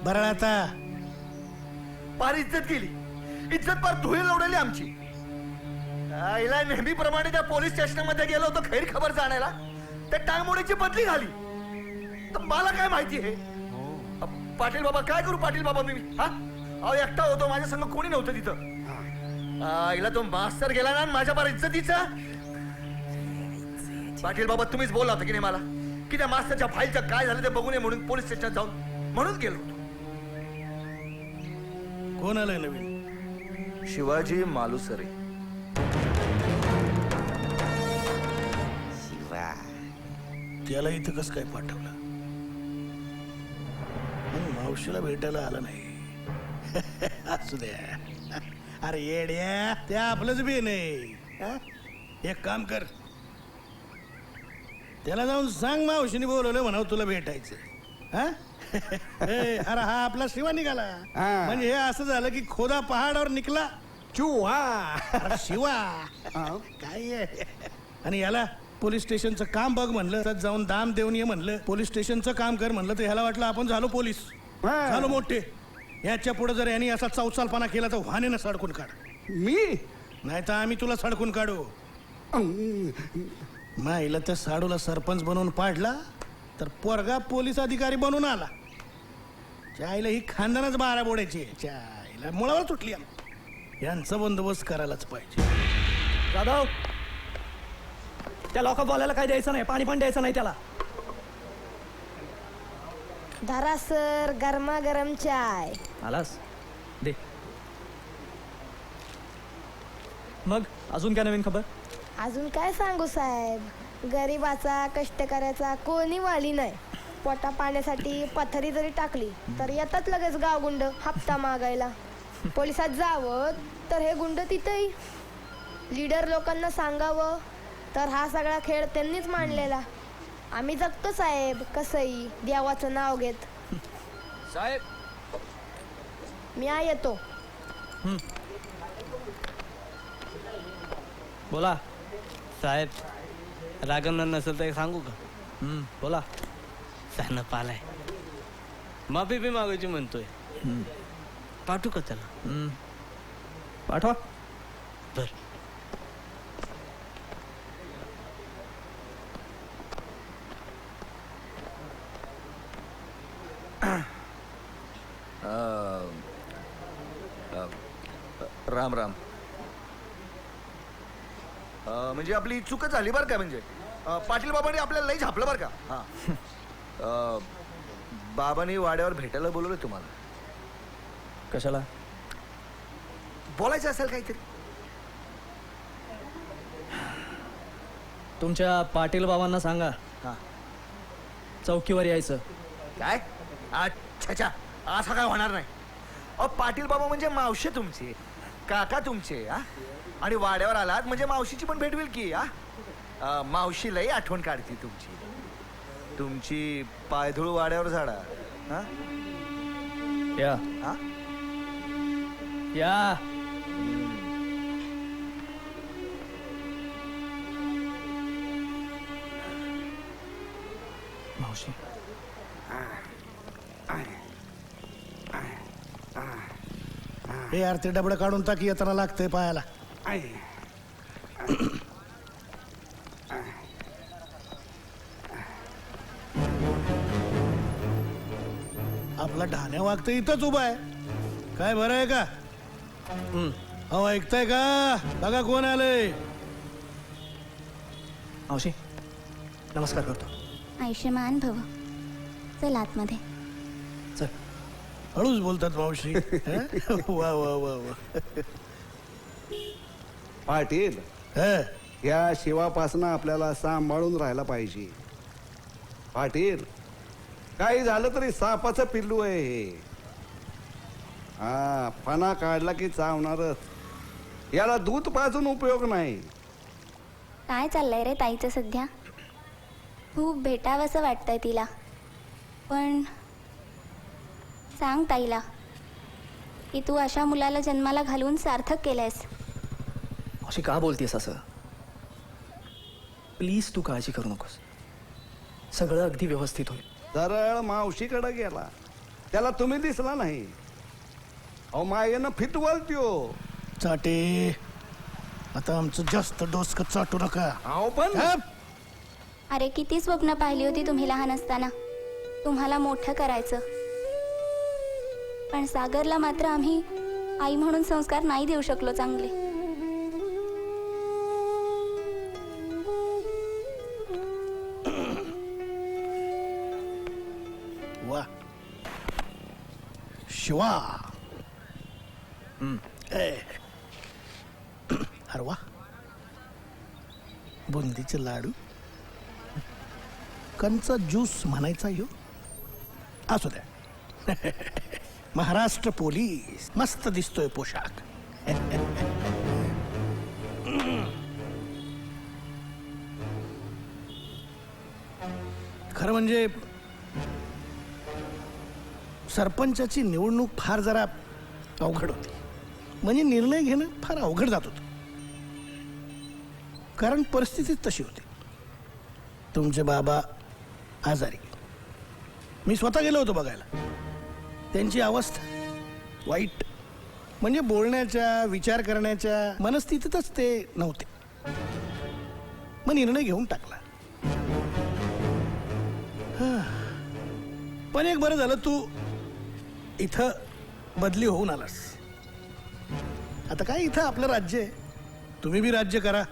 बरं आता पार इज्जत गेली. इज्जत पार धुळे लावलेली आमची. आईला नेहमीप्रमाणे त्या पोलीस स्टेशनमध्ये गेलो होतो खैर खबर जाणायला. त्या टांगमोडीची बदली झाली. तर मला काय माहिती हे. पाटील बाबा काय करू पाटील बाबा मी. हा अहो एकटा होतो, माझ्या संग कोणी नव्हतं तिथं. आईला तो मास्तर गेला ना माझ्या पार इज्जतीचा. पाटील बाबा तुम्हीच बोलला होता की नाही मला की त्या मास्तरच्या फाईलचं काय झालं ते बघू नये म्हणून पोलीस स्टेशनात जाऊन म्हणून गेलो होतो. कोण आलंय नवीन? शिवाजी मालुसरे. शिवा त्याला इथं कसं काय पाठवलं? मावशीला भेटायला आलं नाही. असू द्या. अरे येड्या ते आपलंच बी नाही. एक काम कर, त्याला जाऊन सांग मावशीने बोलवलं म्हणाव तुला भेटायचं. अरे हा आपला शिवा निघाला म्हणजे हे असं झालं की खोदा पहाडावर निकला चुहा. शिवा काय. आणि याला पोलीस स्टेशनचं काम बघ म्हणलं तर जाऊन दाम देऊन ये म्हणलं. पोलीस स्टेशनचं काम कर म्हणलं तर ह्याला वाटलं आपण झालो पोलीस, झालो मोठे. याच्या पुढे जर यांनी असा चौचालपणा केला तर वाहनेनं सडकून काढ. मी नाही तर आम्ही तुला सडकून काढू. माईला त्या साडूला सरपंच बनवून पाडला तर पोरगा पोलीस अधिकारी बनवून आला. चायला ही खानदानच 12 बोडायची. चायला मुळावर तुटली. यांचा बंदोबस्त करायलाच पाहिजे. जाधव त्या लॉकअपवाल्याला काय द्यायचं नाही, पाणी पण द्यायचं नाही त्याला. धरा सर गरमागरम चाय. आलास दे. मग अजून काय नवीन खबर? अजून काय सांगू साहेब, गरीबाचा कष्टकऱ्याचा कोणी वाली नाही. पोटा पाण्यासाठी पथरी जरी टाकली तर येतात लगेच गावगुंड हप्ता मागायला. पोलिसात जावं तर हे गुंड तिथेही. लीडर लोकांना सांगावं तर हा सगळा खेळ त्यांनीच मांडलेला. आम्ही जगतो साहेब कसंही देवाचं नाव घेत. साहेब मी येतो. बोला साहेब, रागवणार नसेल तर एक सांगू का? बोला. त्यानं पालाय, माफी बी मागायची म्हणतोय. पाठवू का त्याला? पाठवा. बर. राम राम. म्हणजे आपली चूकच झाली बरं का. म्हणजे पाटील बाबांनी आपल्याला लई झापलं बरं का. हां, बाबांनी वाड्यावर भेटायला बोलवलं तुम्हाला. कशाला? बोलायचं असेल काहीतरी. तुमच्या पाटील बाबांना सांगा चौकीवर यायचं. काय? अच्छा, असं काय होणार नाही. अहो, पाटील बाबा म्हणजे मावशी तुमचे, काका तुमचे. आणि वाड्यावर आलात म्हणजे मावशीची पण भेट होईल की. मावशी लई आठवण काढते तुमची. तुमची पायधूळ वाड्यावर झाडा. या या. मावशी हे आरती डबडं काढून टाकी, येताना लागतंय पायाला. आपला ढाण्या वागतं इथंच उभा आहे. काय बरं आहे का? अहो ऐकताय का? बघा कोण आलंय. मावशी नमस्कार करतो. आयुष्यमान भव. चल आतमध्ये. चल. हळूच बोलतात मावशी. वा वा वा वा. पाटील, या शिवापासनं आपल्याला सांभाळून राहायला पाहिजे. पाटील, काही झालं तरी सापाचं पिल्लू आहे हे. हा, फणा काढला की चावणारच. याला दूध पाजून उपयोग नाही. काय चाललंय रे ताईचं सध्या? खूप भेटावंसं वाटतंय तिला. पण सांग ताईला की तू अशा मुलाला जन्माला घालून सार्थक केलंयस. अशी का बोलतेस असं? प्लीज तू काळजी करू नकोस. सगळं अगदी व्यवस्थित होईल. सरळ मावशीकडे गेला, त्याला तुम्ही दिसला नाही. अहो मायेनं फितवल त्यो. चाटे, आता आमचं जास्त डोसकं चाटू नका. अहो पण अरे किती स्वप्न पाहिली होती तुम्ही लहान असताना, तुम्हाला मोठं करायचं. पण सागरला मात्र आम्ही आई म्हणून संस्कार नाही देऊ शकलो चांगले. वा शिवा. हरवा, बुंदीचे लाडू, कंचा ज्यूस म्हणायचा यो. असू द्या. महाराष्ट्र पोलीस मस्त दिसतोय पोशाख. खरं म्हणजे सरपंचाची निवडणूक फार जरा अवघड होती. म्हणजे निर्णय घेणं फार अवघड जात होतं, कारण परिस्थिती तशी होती. तुमचे बाबा आजारी, मी स्वतः गेलो होतो बघायला. त्यांची अवस्था वाईट, म्हणजे बोलण्याच्या विचार करण्याच्या मनस्थितीतच ते नव्हते. मग निर्णय घेऊन टाकला. पण एक बरं झालं, तू इथं बदली होऊन आलास. आता काय इथं आपलं राज्य आहे, तुम्ही बी राज्य करा.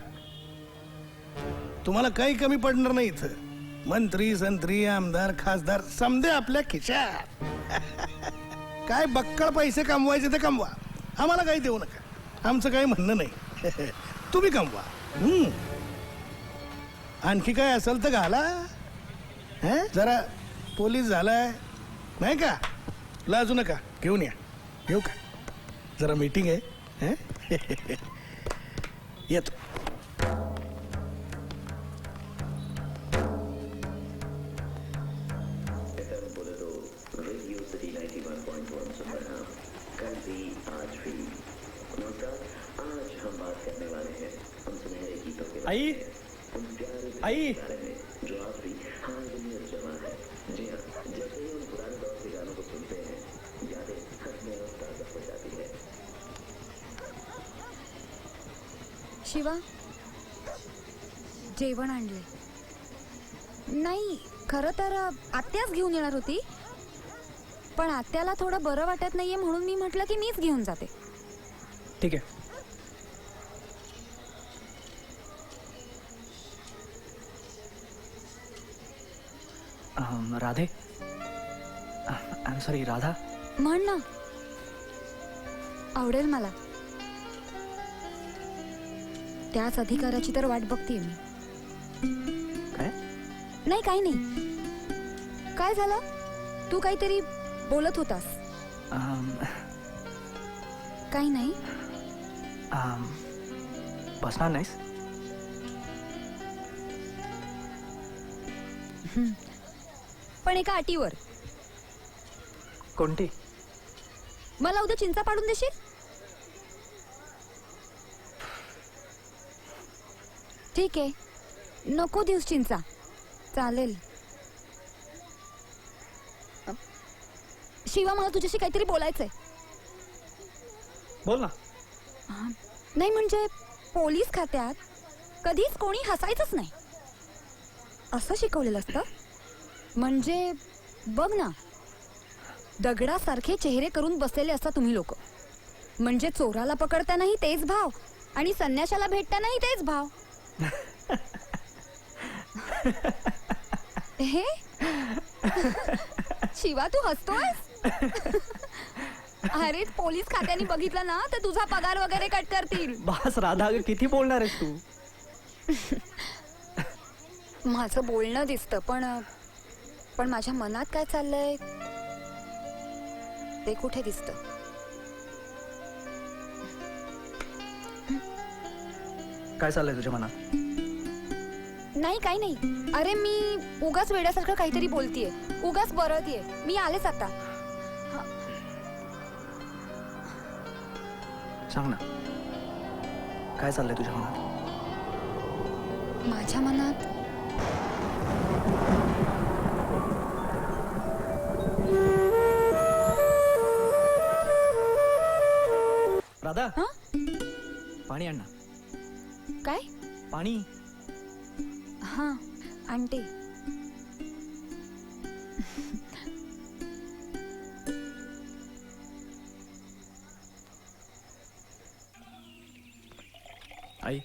तुम्हाला काही कमी पडणार नाही इथं. मंत्री संत्री आमदार खासदार समधे आपल्या खिशात. काय बक्कळ पैसे कमवायचे ते कमवा, आम्हाला काही देऊ नका. आमचं काही म्हणणं नाही. तुम्ही कमवा. आणखी काय असेल तर घाला. जरा पोलीस झालाय नाही का, लाजू नका. घेऊन या. येऊ का? जरा मीटिंग आहे. येतो. आई आई शिवा, जेवण आणले. नाही, खरं तर आत्याच घेऊन येणार होती, पण आत्याला थोडं बरं वाटत नाहीये म्हणून मी म्हटलं की मीच घेऊन जाते. ठीक आहे. Radhe, I am sorry. Radha, म्हण ना. आवडेल मला. त्याच अधिकाराची तर वाट बघतीये मी. काय? नाही, काही नाही. काय झालं? तू काहीतरी बोलत होतास. काही नाही. बसणार नाहीस? पण एका अटीवर. कोणती? मला उद्या चिंचा पाडून देशील? ठीक आहे, नको दिवस चिंचा. चालेल. शिवा, मला तुझ्याशी काहीतरी बोलायचंय. बोल ना. नाही म्हणजे पोलीस खात्यात कधीच कोणी हसायचंच नाही असं शिकवलेलं असतं. म्हणजे बघ ना, दगडासारखे चेहरे करून बसलेले असता तुम्ही लोक. म्हणजे चोराला पकडतानाही तेच भाव आणि संन्याशाला भेटतानाही तेच भाव. हे शिवा, तू हसतोयस? अरे, पोलीस खात्याने बघितलं ना तर तुझा पगार वगैरे कट करतील. बस राधा, किती बोलणार आहेस तू? माझं बोलणं दिसतं, पण माझ्या मनात काय चाललंय ते कुठे दिसतं? काय चाललंय तुझ्या मनात? नाही, काही नाही. अरे, मी उगाच वेड्यासारखं काहीतरी बोलतीये, उगाच बरळतीये. मी आलेच आता. सांग ना, काय चाललंय तुझ्या मनात? माझ्या मनात राधा, पाणी आण ना. काय? पाणी. हा, आणते. आई,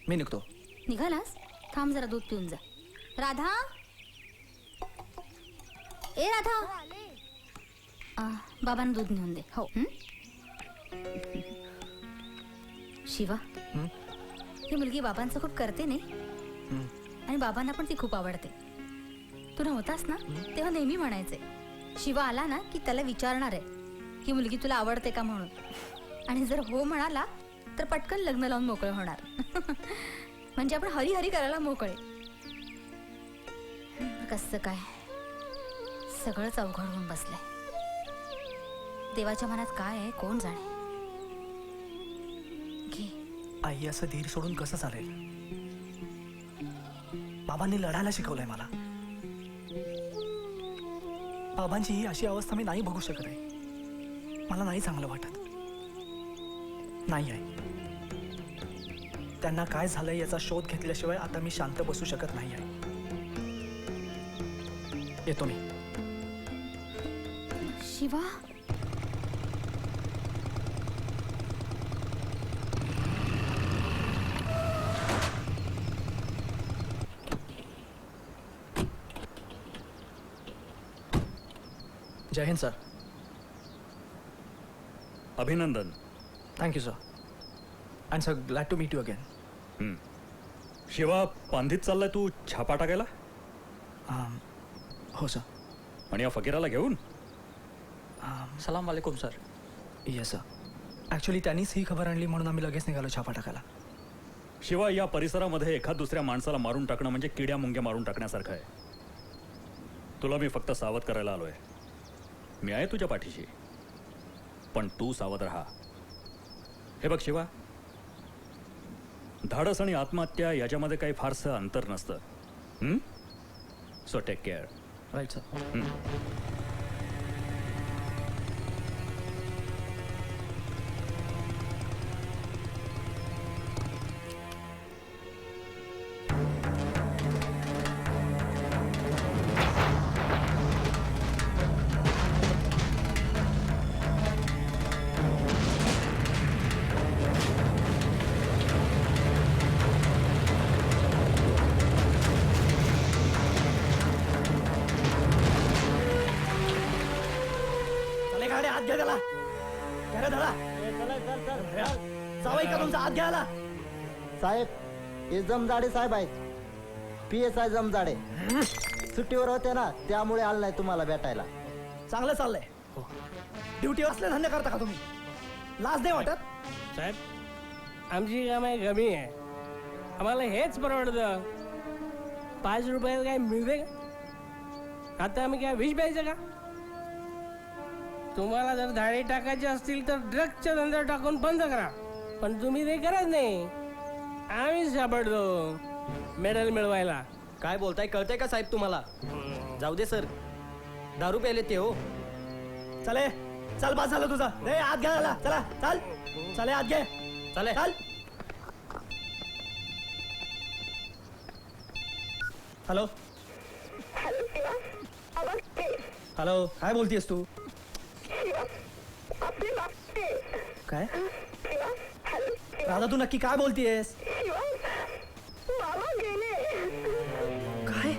मी निघतो. निघालास? थांब जरा, दूध पिऊन जा. राधा, ए राधा, बाबांना दूध नेऊन दे. हो. शिवा, ही मुलगी बाबांचं खूप करते नाही, आणि बाबांना पण ती खूप आवडते. तू नव्हतास ना तेव्हा नेहमी म्हणायचे, शिवा आला ना की त्याला विचारणार आहे की मुलगी तुला आवडते का म्हणून, आणि जर हो म्हणाला तर पटकन लग्न लावून मोकळं होणार. म्हणजे आपण हरी हरी करायला मोकळे. कसं काय सगळंच अवघड होऊन बसलंय. देवाच्या मनात काय आहे कोण जाणे. आई, असं धीर सोडून कसं चालेल? बाबांनी लढायला शिकवलंय मला. बाबांची ही अशी अवस्था मी नाही बघू शकत आहे. मला नाही चांगलं वाटत. नाही आहे, त्यांना काय झालंय याचा शोध घेतल्याशिवाय आता मी शांत बसू शकत नाही आहे. येतो मी. शिवा, जय हिंद सर. अभिनंदन. Thank you sir. And sir glad to meet you again. Shiva, पांधीत चाललाय तू छापा टाकायला? हो सर. आणि या फकीराला घेऊन? सलाम वालेकुम सर. Yes sir. ॲक्च्युली त्यांनीच ही खबर आणली म्हणून आम्ही लगेच निघालो छापा टाकायला. शिवा, या परिसरामध्ये एखाद दुसऱ्या माणसाला मारून टाकणं म्हणजे किड्या मुंग्या मारून टाकण्यासारखं आहे. तुला मी फक्त सावध करायला आलोय. मी आहे तुझ्या पाठीशी, पण तू सावध राहा. हे बघ शिवा, धाडस आणि आत्महत्या याच्यामध्ये काही फारसं अंतर नसतं. So take care. Right sir. हात घ्या त्याला. जावई का तुमचा हात घ्यायला? साहेब हे जमजाडे साहेब आहेत. PSI जमजाडे सुट्टीवर होते ना, त्यामुळे आलं नाही तुम्हाला भेटायला. चांगलं चाललंय. ड्युटीवर असले धंदे करता का तुम्ही? लाज नाही वाटत? साहेब, आमची कामाई कमी आहे, आम्हाला हेच परवडतं. 5 रुपयात काय मिळते का? आता आम्ही काय विष प्यायचं का? तुम्हाला जर धाडे टाकायचे असतील तर ड्रग्सच्या धंदा टाकून बंद करा. पण तुम्ही ते करत नाही. आम्ही सापडतो मेडल मिळवायला. काय बोलताय कळतंय का साहेब तुम्हाला? जाऊ दे सर, दारू प्यायले ते हो. चले चल, बास झालं तुझा. रे हात घ्या त्याला. चला चल. चले हात घे. चले चल. हॅलो हॅलो, काय बोलतीयस तू? काय राधा, तू नक्की काय बोलतीयस? काय?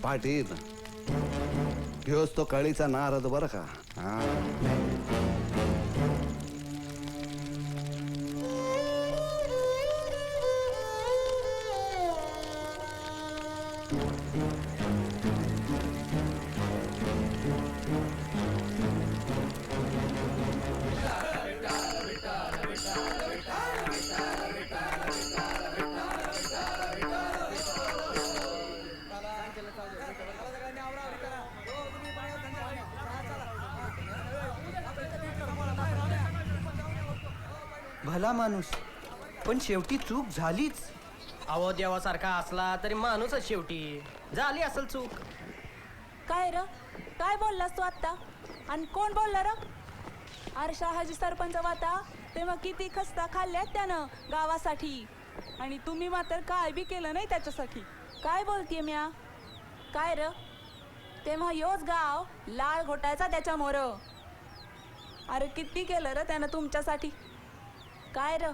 पाटील, ह्योच तो कळीचा नारद बरं का. भला माणूस पण शेवटी चूक झालीच. अहो देवासारखा असला तरी माणूसच शेवटी. झाली असेल चूक. काय र काय बोललास तू आत्ता आणि कोण बोलला र? अरे शहाजी सरपंच वाता तेव्हा किती खस्ता खाल्ल्यात त्यानं गावासाठी आणि तुम्ही मात्र काय बी केलं नाही त्याच्यासाठी. काय बोलतीये म्या? काय र तेव्हा योच गाव लाल घोटायचा त्याच्या मोर. अरे किती केलं र त्यानं तुमच्यासाठी. काय र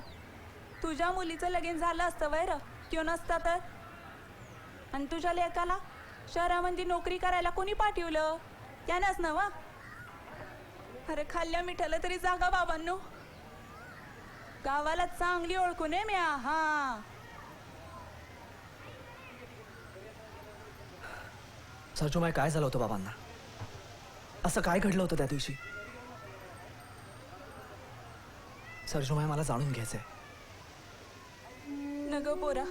तुझ्या मुलीचं लगीन झालं असतं वय र त्यो नसता तर. आणि तुझ्या लेकाला शहरामध्ये नोकरी करायला कोणी पाठवलं? त्यानंच ना वा. अरे खाल्ल्या मिठाला तरी जागा बाबांनो. गावाला चांगली ओळखून आहे म्या. हा सरजुमाय काय झालं होतं बाबांना? असं काय घडलं होतं त्या दिवशी? सरजुमाय मला जाणून घ्यायचंय. नग पोरा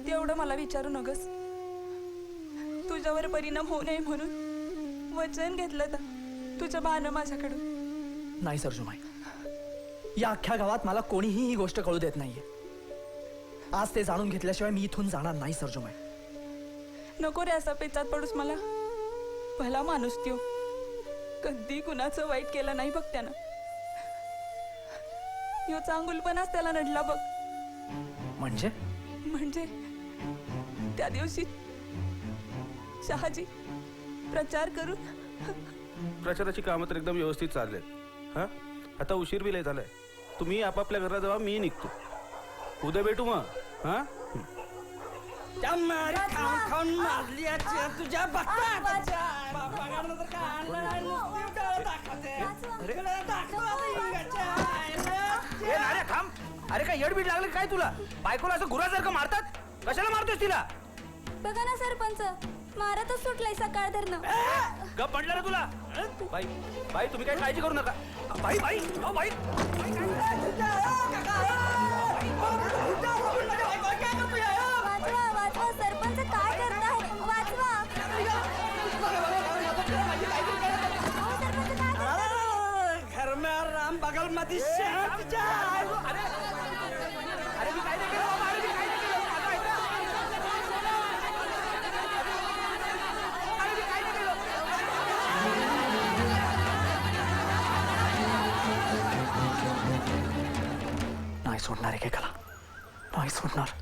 तेवढं मला विचारू नगस. तुझ्यावर परिणाम होऊ नये म्हणून वचन घेतलं तर तुझ्या बानं माझ्याकडून. नाही सरजुमाई, या अख्ख्या गावात मला कोणीही ही गोष्ट कळू देत नाहीये. आज ते जाणून घेतल्याशिवाय मी इथून जाणार नाही सरजुमाई. नको रे असा पेचात पडूस मला. भला माणूस त्यो कधी कुणाचं वाईट केलं नाही बघ त्यानं. यो चांगुलपणाच त्याला नडला बघ. म्हणजे त्या दिवशी शहाजी प्रचार करून प्रचाराची कामं तर एकदम व्यवस्थित चाललेत. हा आता उशीर बी लय झालाय. तुम्ही आपापल्या घरात जावा, मी निघतो. उद्या भेटू मग. हा तुझ्या अरे काय येडबीड लागलं काय तुला? बायकोला असं गुरासारखं मारतात? कशाला मारतोस तिला? बघा ना सरपंच, मारतच सुटलाय सकाळ धरणं. गप म्हटलं ना तुला. बाई बाई तुम्ही काय काळजी करू नका. बाई बाई अहो बाई वाचवा वाचवा सरपंच, काय करताय? वाचवा. घर में राम बगल मध्ये नाही सोडणार एकेकाला, नाही सोडणार.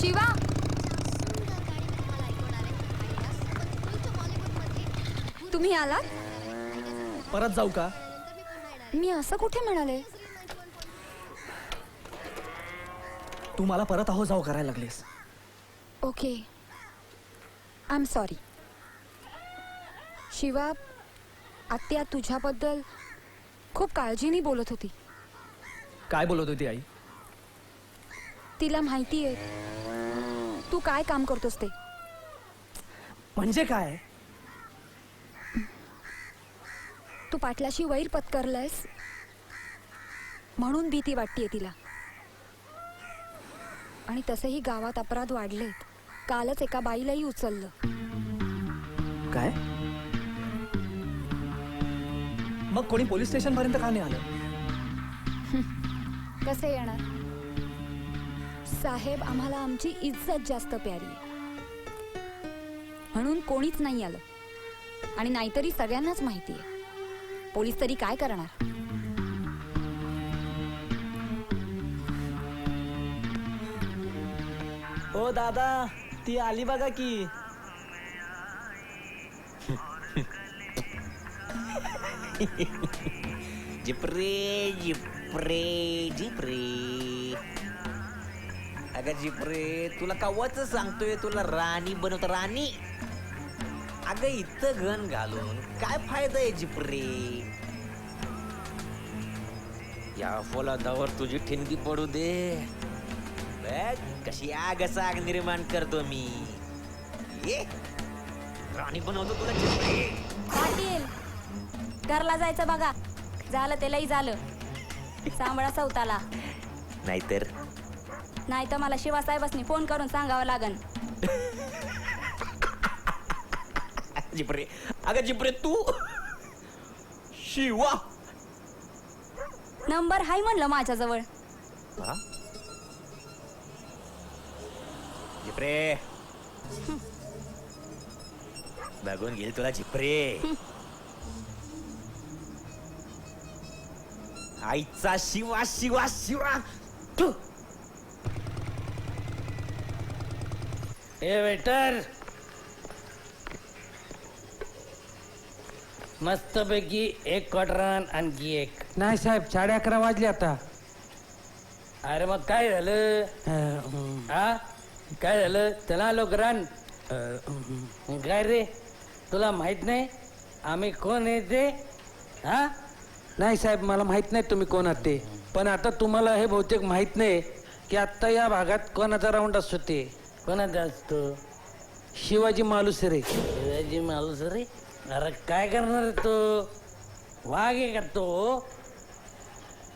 शिवा, तुम्ही आलात? परत जाऊ का? मी असं कुठे म्हणाले? तू मला परत आहो जाऊ करायला लागलीस. Okay, I am sorry. Shiva, आत्या तुझ्याबद्दल खूप काळजीने बोलत होती. काय बोलत होती आई? तिला माहिती आहे तू काय काम करतोस ते. म्हणजे काय? तू पाटलाशी वैर पत्करलायस म्हणून भीती वाटतेय तिला. आणि तसेही गावात अपराध वाढलेत. कालच एका बाईलाही उचललं. काय? मग कोणी पोलीस स्टेशन पर्यंत का नाही आलं? कसे येणार साहेब, आम्हाला आमची इज्जत जास्त प्यारी आहे म्हणून कोणीच नाही आलं. आणि नाहीतरी सगळ्यांनाच माहिती आहे पोलीस तरी काय करणार. ओ दादा, ती आली बघा की. जिप्रे जिप्रे जिप्रे, अगं जिप्रे, तुला कव्वाच सांगतोय तुला राणी बनवत राणी. अगं इथं घन घालून काय फायदा आहे जिप्रे? या फौलादावर तुझी ठिणगी पडू दे. बघ कशी आग साग निर्माण करतो मी. ये राणी बनवतो तुला जिप्रे. पाटील, घरला जायचं बघा. झालं त्यालाही झालं. सांभाळा सौताला. नाहीतर नाही तर मला शिवासाहेबांनी फोन करून सांगावं लागन. जिप्रे, अगं जिप्रे तू शिवा नंबर हाय म्हणलं माझ्याजवळ. हा? जिप्रे बघून घेईल तुला जिप्रे. आईचा शिवा शिवा शिवा. ए वेटर, मस्तपैकी एक क्वार्टर आणखी एक. नाही साहेब, 11:30 वाजले आता. अरे मग काय झालं? हा काय झालं? चला लवकरान. काय रे, तुला माहित नाही आम्ही कोण आहे ते? हा नाही साहेब, मला माहित नाही तुम्ही कोण आहात ते. पण आता तुम्हाला हे बहुतेक माहित नाही की आता या भागात कोणाचा राऊंड असतो ते. कोणाचा असतो? शिवाजी मालुसरे. शिवाजी मालुसरे? अरे काय करणार आहे तो? वाघ आहे का तो?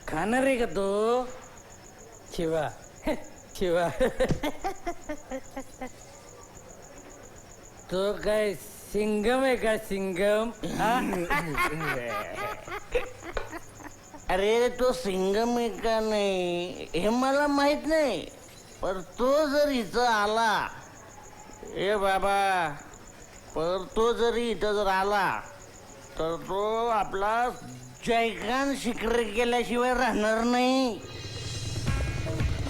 खाणार आहे का तो? शिवा शिवा. तो काय सिंगम आहे का सिंगम? अरे तो सिंगम आहे का नाही हे मला माहित नाही, पण तो जर इथं आला, ए बाबा, पर तो जरी इथं जर आला तर तो आपला जयकान शिखर केल्याशिवाय राहणार नाही.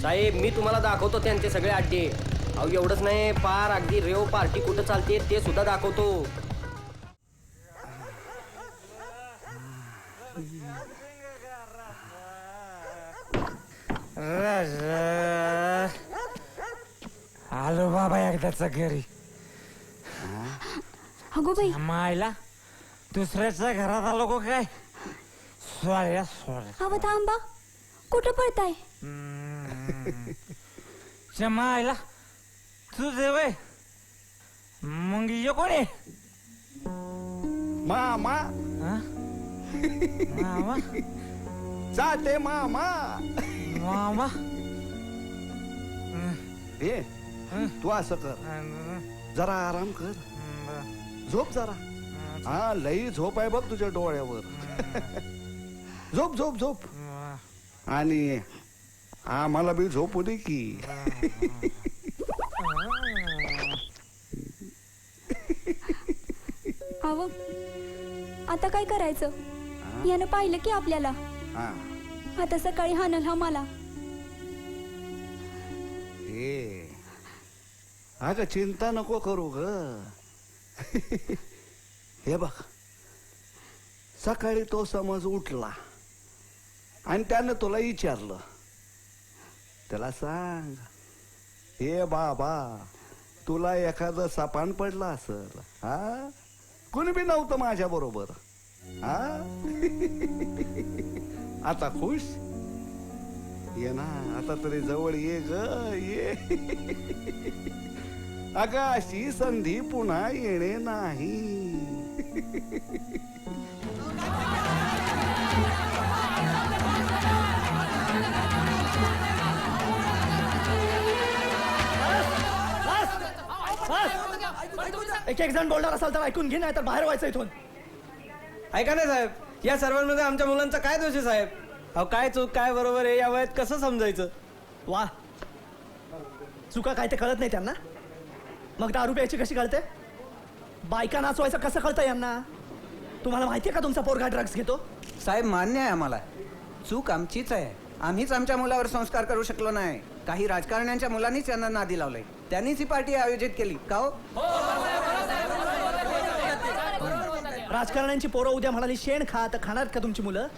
साहेब, मी तुम्हाला दाखवतो त्यांचे सगळे अड्डे. अहो एवढंच नाही, पार अगदी रेव पार्टी कुठं चालते ते सुद्धा दाखवतो. आलो बाबा एकदाचा घरी. अगो बाई, मायला दुसऱ्याच्या घरात आलो को काय? Sorry sorry. अहो थांबा, कुठं पळताय? मायला तुझे वय मग ये कोण आहे? मामा मामा चाटे मामा. मामा ए तू असं कर, जरा आराम कर, झोप जरा. हा लई झोप आहे बघ तुझ्या डोळ्यावर. झोप झोप झोप. आणि आम्हाला बी झोपू दे की. अहो आता काय करायचं? यानं पाहिलं की आपल्याला. आता सकाळी हाणल हा मला. ए अगं चिंता नको करू ग. हे बघ, सकाळी तो समज उठला आणि त्यानं तुला विचारलं, त्याला सांग, हे बाबा तुला एखादं सापान पडलं असल. हा कोणी बी नव्हतं माझ्या बरोबर. हा आता खुश ये ना, आता तरी जवळ ये ग ये. अगं अशी संधी पुन्हा येणे नाही. एक एक जण बोलणार असाल तर ऐकून घे, नाही तर बाहेर व्हायचं इथून. ऐका ना साहेब, या सर्वांमध्ये आमच्या मुलांचा काय दोष आहे साहेब? अहो काय चूक काय बरोबर आहे या वयात कसं समजायचं? वा, चुका काय ते कळत नाही त्यांना. मग दारू प्यायची कशी कळते? बायका नाचवायचं कसं कळतं यांना? तुम्हाला माहितीये का तुमचा पोरगा ड्रग्स घेतो? साहेब मान्य आहे आम्हाला, चूक आमचीच आहे. आम्हीच आमच्या मुलावर संस्कार करू शकलो नाही. काही राजकारण्यांच्या मुलांनीच यांना नादी लावलंय. त्यांनीच ही पार्टी आयोजित केली का हो? राजकारण्यांची पोरं उद्या म्हणाली शेण खा, तर खाणार का तुमची मुलं?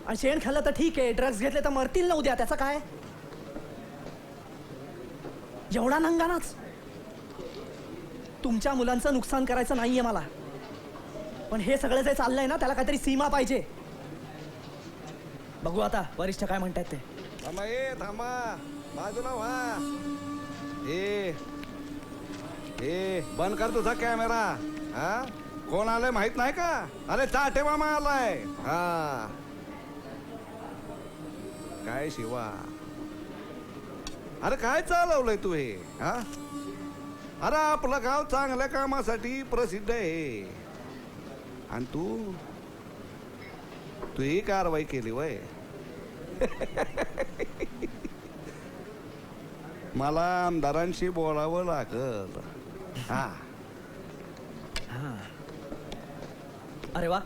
आणि शेण खाल्लं तर ठीक आहे, ड्रग्स घेतले तर मरतील ना उद्या, त्याचं काय? एवढा नंगानाच. तुमच्या मुलांचं नुकसान करायचं नाहीये मला, पण हे सगळं जे चाललंय ना त्याला काहीतरी सीमा पाहिजे. बघू आता वरिष्ठ काय म्हणतात ते. थांबा थांबा, बाजूला व्हा. ए बंद कर तुझा कॅमेरा. हा, कोण आलंय माहित नाही का? अरे चाटे मामा आलाय. हा काय शिवा, अरे काय चालवलंय तू हे? हा, अरे आपलं गाव चांगल्या कामासाठी प्रसिद्ध आहे आणि तू ही कारवाई केली वय. मला आमदारांशी बोलावं लागल. हा, अरे वा,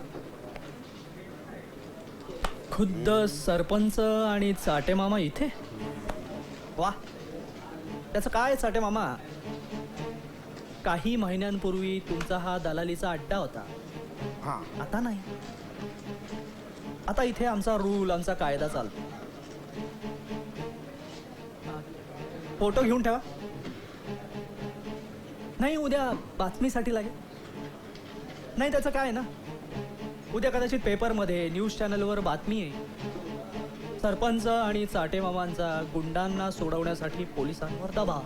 खुद्द सरपंच आणि चाटे मामा इथे. वा, त्याचं काय चाटे मामा? काही महिन्यांपूर्वी तुमचा हा दलालीचा अड्डा होता, आता नाही. आता इथे आमचा रूल, आमचा कायदा चालतो. फोटो घेऊन ठेवा. नाही, उद्या बातमीसाठी लागेल. नाही, त्याचं काय ना, उद्या कदाचित पेपरमध्ये, न्यूज चॅनलवर बातमी आहे, सरपंच आणि चाटे मामांचा गुंडांना सोडवण्यासाठी पोलिसांवर दबाव.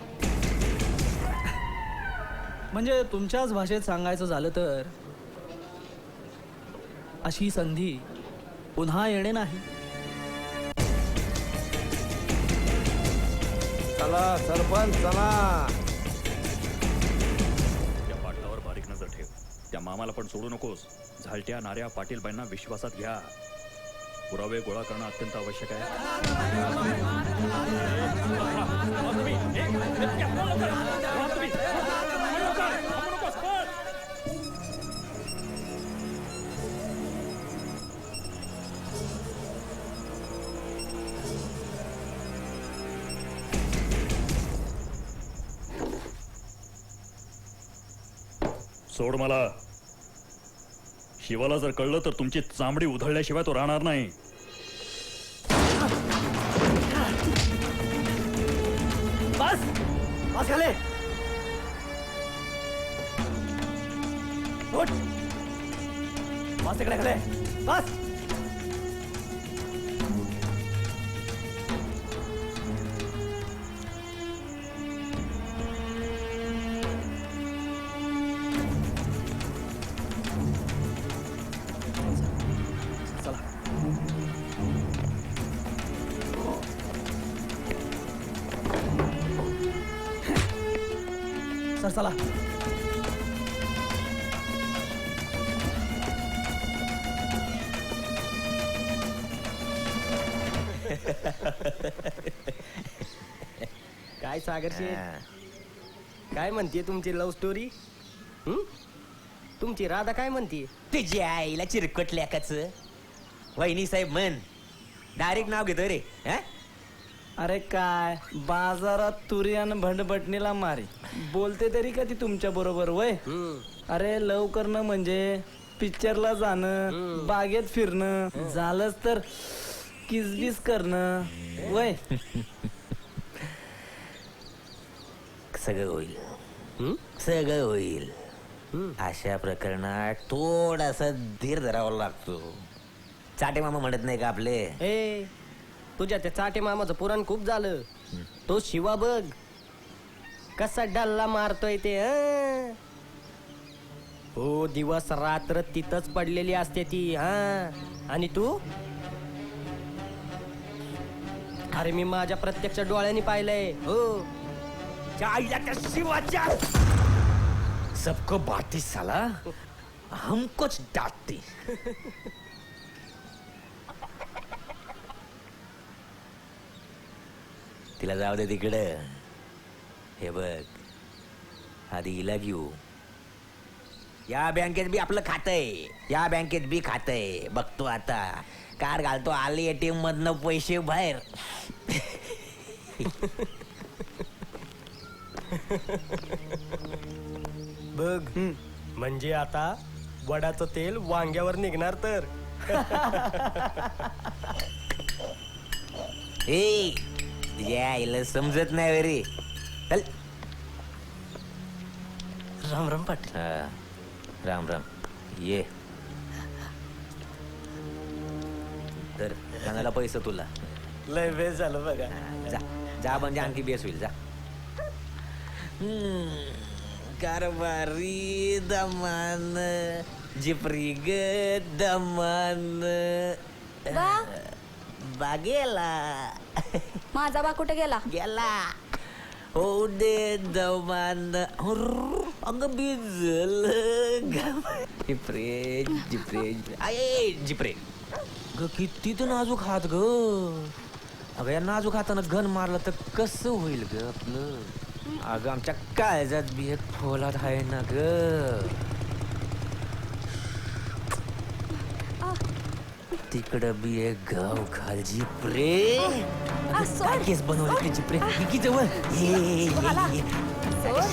म्हणजे तुमच्याच भाषेत सांगायचं झालं तर अशी संधी पुन्हा येणे नाही. चला सरपंच चला. त्या पाटलावर बारीक नजर ठेव. त्या मामाला पण सोडू नकोस. झालट्या नाऱ्या पाटीलबाईंना विश्वासात घ्या. पुरावे गोळा करणं अत्यंत आवश्यक आहे. सोड मला. शिवाला जर कळलं तर तुमची चामडी उधळल्याशिवाय तो राहणार नाही. बस बस झाले. उठ, बस इकडे खाले. बस. सर चला. काय सागर शेठ, काय म्हणते तुमची लव्ह स्टोरी? तुमची राधा काय म्हणते? तुझ्या आईला चिरकट लेकाच. वहिनी साहेब म्हण, डायरेक्ट नाव घेतो रे. अरे काय बाजारात तुरी आणि भंडबटणीला मारी बोलते तरी का ती तुमच्या बरोबर वय? अरे लव करणं म्हणजे पिक्चरला जाणं, बागेत फिरणं, झालंच तर किसबिस करणं वय. सगळं होईल, सगळं होईल. अशा प्रकरणात थोडासा धीर धरावा लागतो. चाटे मामा म्हणत नाही का आपले? ए, तुझ्या त्या चाटे मामाचं पुराण खूप झालं. तो शिवा बघ कसा डल्ला मारतोय ते. हो, दिवस रात्र तिथंच पडलेली असते ती. आणि तू? अरे मी माझ्या प्रत्यक्ष डोळ्यांनी पाहिलंय. हो, आईला त्या शिवाच्या सबको बांटती साला, हमकोच डांटती. तिला जाऊ दे तिकडं. हे बघ, आधी हिला घेऊ. या बँकेत बी आपलं खातंय, या बँकेत बी खातंय. बघतो आता कार घालतो, आली एटीएम मधनं पैसे बाहेर. बघ, म्हणजे आता वडाचं तेल वांग्यावर निघणार तर. ए, तुझ्या आईला समजत नाही रे. चल. राम राम पाटील. राम राम. ये तर सांगायला पैसे तुला. लय वेळ झालं बघा. जा जा, म्हणजे आणखी बेस होईल. जा. कारभारी दमान, जिपरी ग दमान. बागेला माझा बा कुठे गेला? गेला. हो दे दमान. अंग भिजल. जिपरे जिपरे आये जिपरे ग, किती तर नाजूक हात ग. अगं या नाजूक हातानं घन मारलं तर कसं होईल ग आपलं. अगं आमच्या काळजात बी एक फोलात आहे ना ग. तिकडं बी एक गाव घाल. जिपरे काय केस बनवले ते जिपरे. की जवळ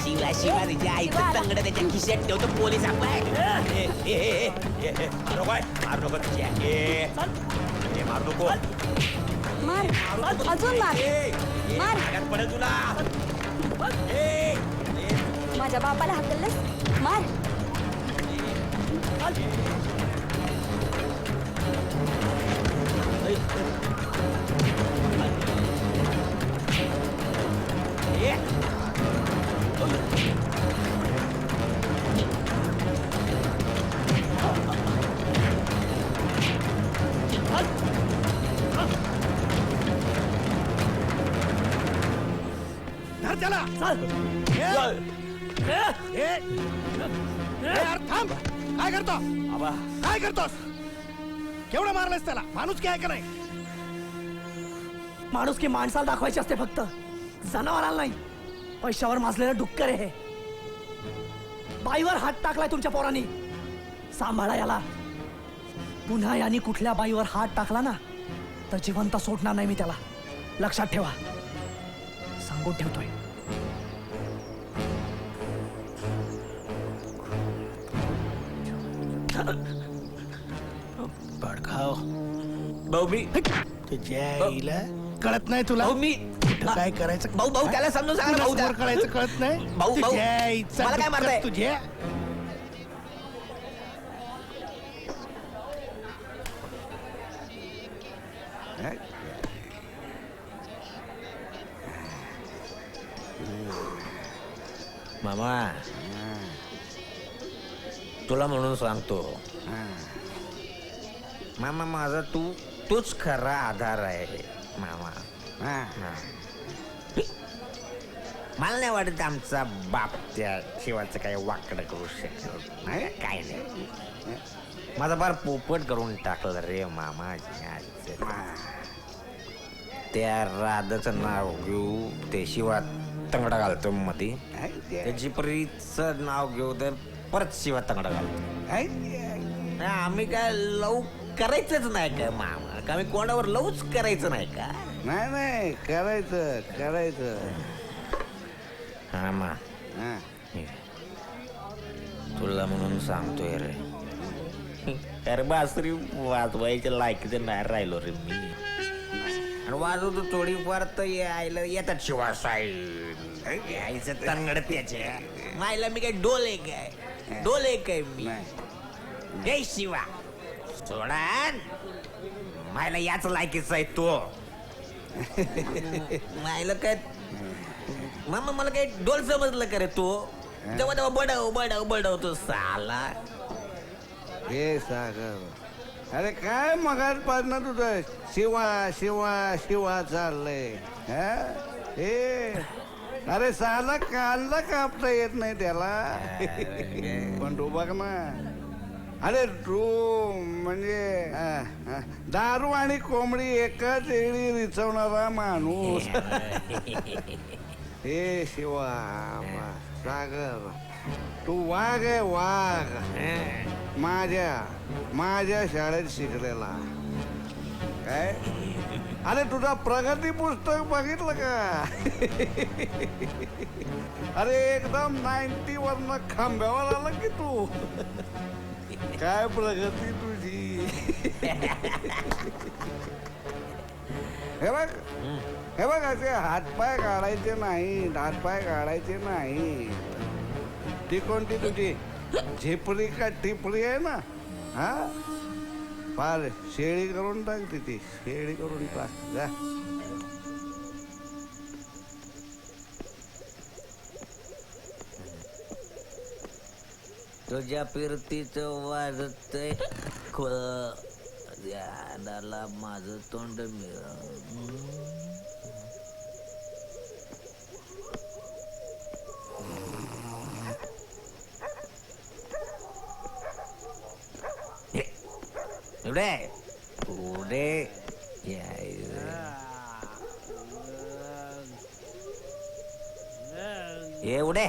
शिवा शिवा तिच्या आईचं तंगड त्याच्या खिशात ठेवतो पोलीस. मारू नको तुझ्या. मारू नको. मार, अजून मार. मार पडेल तुला. माझ्या बापाला हाकललंस. मार. चला थांब. काय करतो? काय करतोस? केवढं मारलंस त्याला? माणूस की आहे का नाही? माणूस की माणसाला दाखवायची असते, फक्त जनावराला नाही. पैशावर माजलेलं डुक्कर आहे हे. बाईवर हात टाकलाय तुमच्या पोरांनी. सांभाळा याला. पुन्हा यांनी कुठल्या बाईवर हात टाकला ना तर जिवंत सोडणार नाही मी त्याला. लक्षात ठेवा. सांगून ठेवतोय. बडखाव भाऊ मी तुझ्या आईला कळत नाही तुला? मी काय करायचं? भाऊ भाऊ त्याला समजून सांगा. भाऊ वर कळायचं कळत नाही. भाऊ भाऊ तुझ्या आईचा मला काय मारताय? तुझ्या मामा, तुला म्हणून सांगतो मामा, माझा तूच खरा आधार आहे मामा. मला नाही वाटत आमचा बाप त्या शिवाचं काही वाकडं करू शकतो. काय नाही. माझा फार पोपट करून टाकलं रे मामा. त्या राधाचं नाव घेऊ, ते शिवा तंगडा घालतो मध्ये. त्याची परीचं नाव घेऊ तर परत शिवा तंगडा घालतो. आम्ही काय लव करायचंच नाही का मामा? का आम्ही कोणावर लवच करायचं नाही का? नाही करायचं करायचं. हा मा, तुला म्हणून सांगतोय रे. अरे बासरी वाजवायच्या लायकीचं नाही राहिलो रे मी. आणि वाजवतो थोडीफार तर यायला येतात शिवा साईल. यायचं तंगड त्याच्या मायला. मी काय डोले काय? डोले काय मी? हे शिवा सोडा, मायला याच लायकीचा आहे तो. मायला काय मामा, मला काय डोल समजलं का रे तो? तेव्हा तेव्हा बडव बडव बडवतो साला. हे सागर, अरे काय मगाचपासनं तुझं शिवा शिवा शिवा चाललंय? हे अरे साला कांदा कापता येत नाही त्याला पण तू बघ ना, अरे तू म्हणजे दारू आणि कोंबडी एकाच वेळी रिचवणारा माणूस. हे शिवा सागर, तू वाघ आहे वाघ. माझ्या शाळेत शिकलेला काय. अरे तुझा प्रगती पुस्तक बघितलं का? अरे एकदम 90 वरनं खांब्यावर आला की तू. काय प्रगती तुझी. हे बघ असे हातपाय काढायचे नाही, हातपाय काढायचे नाही. ती कोणती तुझी झिपरी का टिपरी आहे ना, हा फार शेळी करून टाक. ती शेळी करून टाक जा. तुझ्या फिरतीचं वाजतय खोळ, ध्यानाला माझं तोंड पुढे पुढे एवढे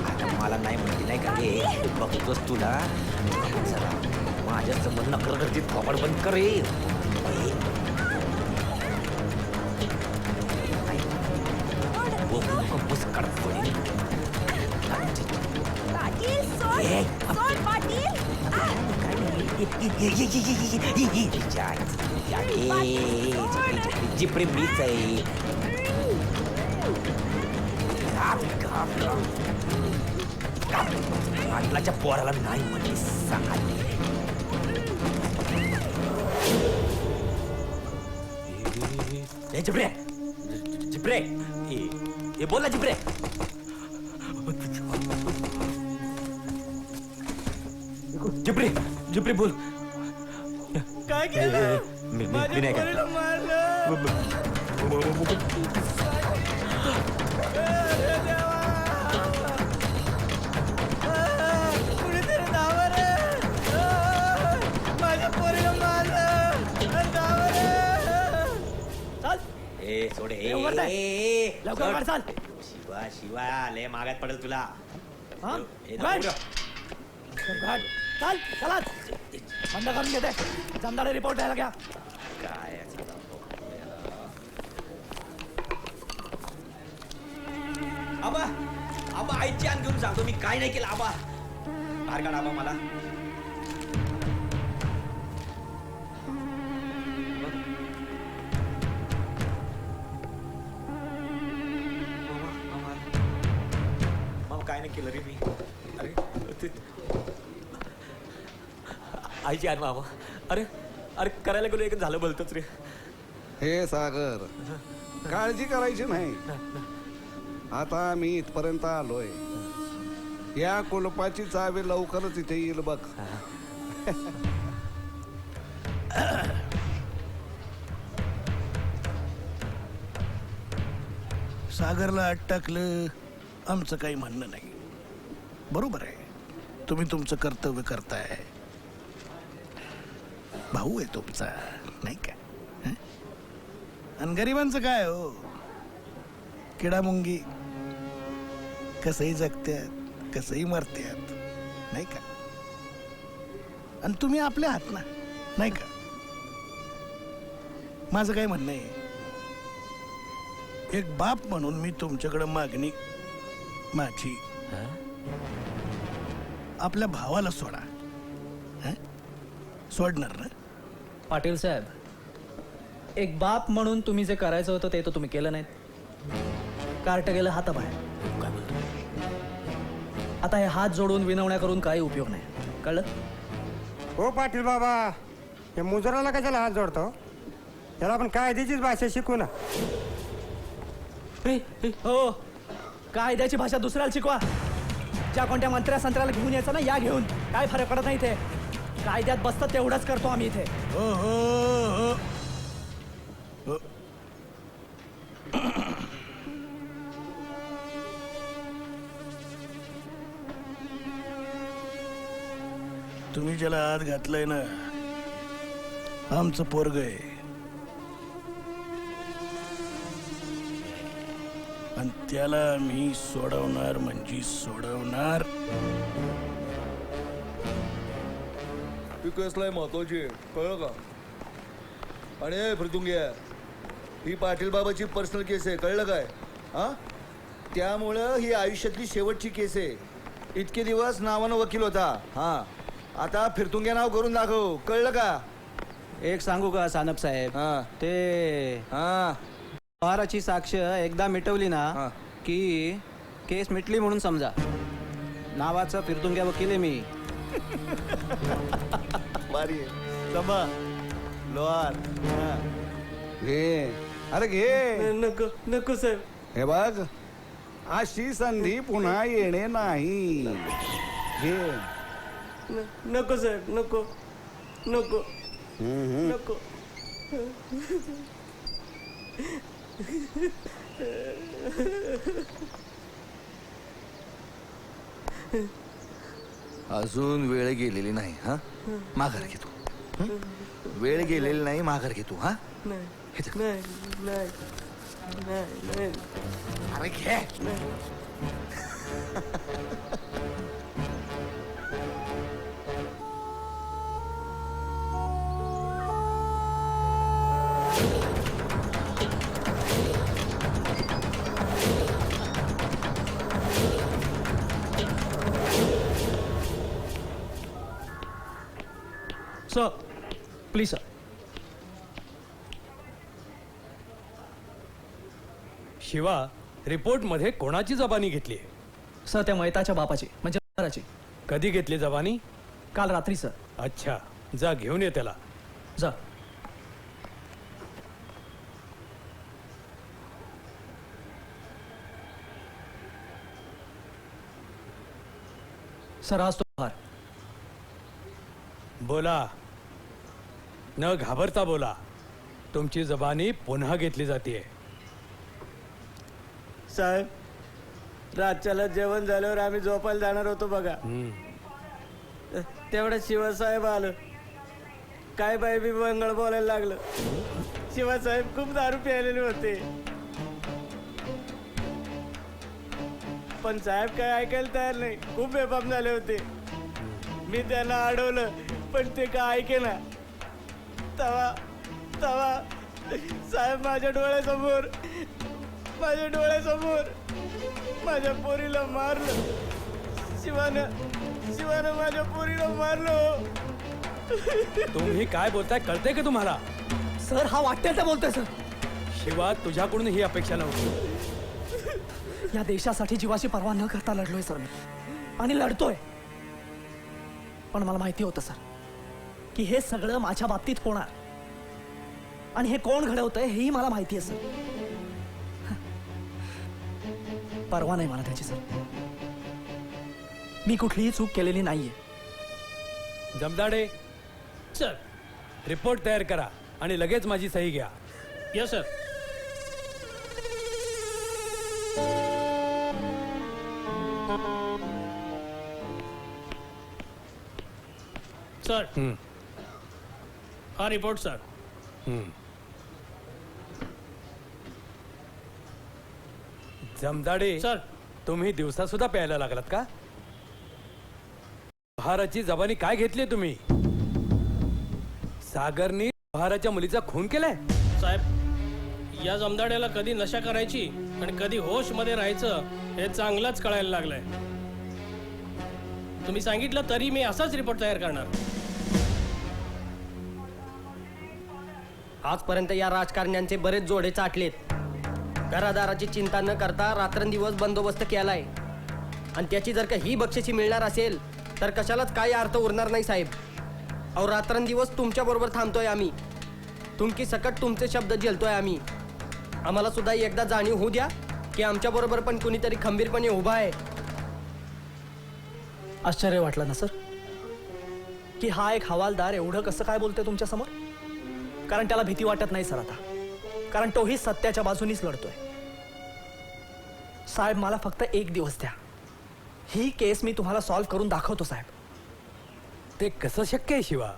आता मला नाही म्हणते नाही का रे, बघतोस तुला जरा माझ्या समोर नकर करते. थोबड बंद करे. जिपरे मीच आहे. पाटलाच्या पोराला नाही म्हणजे सांगाल. जिपरे जिपरे हे बोल ना जिपरे. जिपरे जिपरे बोल. काय केलं? मी माझ्या नाही पोरीला का मारलं. कुणीतरी धावा रे. माझ्या पोरीला मारलं. धावा रे. चल. ए सोडे ए, लवकर जाय. ए, लवकर सोड. काढ, चाल. शिवा शिवा लय मागात पडेल तुला. हा? ए, काढ. जाऊ काढ. चल चला बंद करून घेते. जमदाडे रिपोर्ट द्यायला घ्या. काय आबा आबा आईची आण घेऊन सांगतो मी काय नाही केलं. आबा बाहेर काढ आबा मला. मामा काय नाही केलं रे मी. अरे आईची आण मामा. अरे अरे करायला गेलो एक झालं बोलतोच रे. हे सागर, काळजी करायची नाही. आता मी इथपर्यंत आलोय. या कुलपाची चावी लवकरच इथे येईल बघ. सागरला अटकलं आमचं काही म्हणणं नाही. बरोबर आहे, तुम्ही तुमचं कर्तव्य करताय. भाऊ आहे तुमचा नाही का. हं? आणि गरिबांचं काय हो, किडा मुंगी कसंही जगत्यात कसंही मरत्यात, नाही का? आणि तुम्ही आपले आहात ना, नाही का? माझं काय म्हणणं आहे, एक बाप म्हणून मी तुमच्याकडे मागणी माझी, आपल्या भावाला सोडा. हं? सोडणार ना? पाटील साहेब, एक बाप म्हणून तुम्ही जे करायचं होतं ते तर तुम्ही केलं नाहीत. कार्ट गेलं हाताबाहेर. काय बोलतो? आता हे हात जोडून विनवण्या करून काही उपयोग नाही, कळलं? हो पाटील बाबा, या मुजराला कशाला हात जोडतो? त्याला आपण कायद्याचीच भाषा शिकू ना. हो, कायद्याची भाषा दुसऱ्याला शिकवा. ज्या कोणत्या मंत्र्या संत्र्याला घेऊन यायचं ना, या घेऊन. काय फरक पडत नाही इथे. कायद्यात बसतं तेवढंच करतो आम्ही इथे. हो हो हो हो. तुम्ही ज्याला हात घातलाय ना, आमचं पोरग आहे. आणि त्याला मी सोडवणार म्हणजे सोडवणार. ही कसलाय महत्वाची कळलं का? आणि पृथुंग्या, ही पाटील बाबाची पर्सनल केस आहे, कळलं काय? हा, त्यामुळं ही आयुष्यातली शेवटची केस आहे. इतके दिवस नावानं वकील होता, हा, आता फिरतुंग्या नाव करून दाखव, कळलं का? एक सांगू का सानप साहेब, ते व्यवहाराची साक्ष एकदा मिटवली ना की केस मिटली म्हणून समजा. नावाचा फिरतुंग्या वकील आहे मी. बारी सबा लोहार घे, अरे घे. नको नको साहेब. हे बघ, अशी संधी पुन्हा येणे नाही. घे. नको साहेब, नको नको नको. अजून वेळ गेलेली नाही, हा, माघार घे तू. वेळ गेलेली नाही, माघार घे तू. हा, अरे घे. Sir please sir. Shiva, report मध्ये कोणाची जबानी घेतली? सर त्या मैताच्या बापाची, म्हणजे घराची. कधी घेतली जबानी? काल रात्री सर. अच्छा, जा घेऊन ये त्याला. जा. सर आज तो बाहेर. बोला, न घाबरता बोला. तुमची जबानी पुन्हा घेतली जाते. साहेब, रातच्याला जेवण झाल्यावर आम्ही झोपायला जाणार होतो बघा. तेवढं शिवसाहेब आलं. काय बाई बी मंगळ बोलायला लागलं. शिवसाहेब खूप दारू प्यायलेले होते, पण साहेब काय ऐकायला तयार नाही. खूप बेबाप झाले होते. मी त्यांना अडवलं, पण ते काय ऐकेना. तवा तवा साहेब माझ्या डोळ्यासमोर माझ्या पोरीला मारलं. शिवानं माझ्या पोरीला मारलं. तुम्ही काय बोलताय कळतंय का तुम्हाला? सर हा वाटेल तर बोलतोय सर. शिवा, तुझ्याकडून ही अपेक्षा नव्हती. या देशासाठी जीवाची पर्वा न करता लढलोय सर मी, आणि लढतोय. पण मला माहिती होतं सर की हे सगळं माझ्या बाबतीत होणार, आणि हे कोण घडवतंय हेही मला माहिती आहे सर. परवा नाही मला त्याची सर. मी कुठलीही चूक केलेली नाहीये. जमदाडे सर, रिपोर्ट तयार करा आणि लगेच माझी सही घ्या. Yes sir. सर, हा रिपोर्ट सर. जमदाडे सर, तुम्ही दिवसा सुद्धा प्यायला लागलात का? बहाराची जबानी काय घेतली तुम्ही? सागरनी बहाराच्या मुलीचा खून केलाय? साहेब, या जमदाड्याला कधी नशा करायची आणि कधी होश मध्ये राहायचं हे चांगलंच कळायला लागलंय. तुम्ही सांगितलं तरी मी असाच रिपोर्ट तयार करणार. आजपर्यंत या राजकारण्यांचे बरेच जोडे चाटलेत. घरादाराची चिंता न करता रात्रंदिवस बंदोबस्त केलाय, आणि त्याची जर का ही बक्षिसी मिळणार असेल तर कशालाच काही अर्थ उरणार नाही साहेब. अहो, रात्रंदिवस तुमच्या बरोबर थांबतोय आम्ही, तुमकी सकट तुमचे शब्द झेलतोय आम्ही. आम्हाला सुद्धा एकदा जाणीव होऊ द्या की आमच्या बरोबर पण कुणीतरी खंबीरपणे उभा आहे. आश्चर्य वाटलं ना सर की हा एक हवालदार एवढं कसं काय बोलतोय तुमच्या समोर? कारण त्याला भीती वाटत नाही सर आता, कारण तोही सत्याच्या बाजूनीच लढतोय. साहेब, मला फक्त एक दिवस द्या, ही केस मी तुम्हाला सॉल्व्ह करून दाखवतो साहेब. ते कसं शक्य आहे शिवा?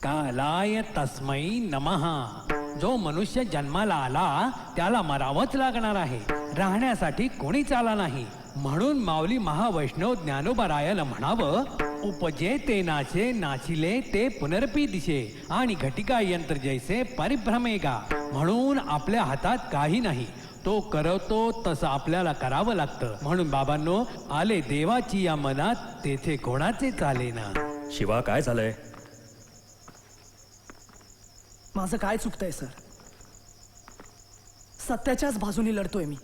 कालाय तस्मै नमः. जो मनुष्य जन्माला आला त्याला मरावंच लागणार आहे. राहण्यासाठी कोणीच आला नाही. म्हणून माऊली महावैष्णव ज्ञानोबरायाला म्हणावं, उपजे ते नाचे, नाचिले ते पुनरपी दिशे, आणि घटिका यंत्र जैसे परिभ्रमेगा. म्हणून आपल्या हातात काही नाही, तो करवतो तसं आपल्याला करावं लागतं. म्हणून बाबांनो, आले देवाची या मनात, तेथे कोणाचे चालेना. शिवा, काय झालंय? माझं काय चुकतंय सर? सत्याच्याच बाजूनी लढतोय मी,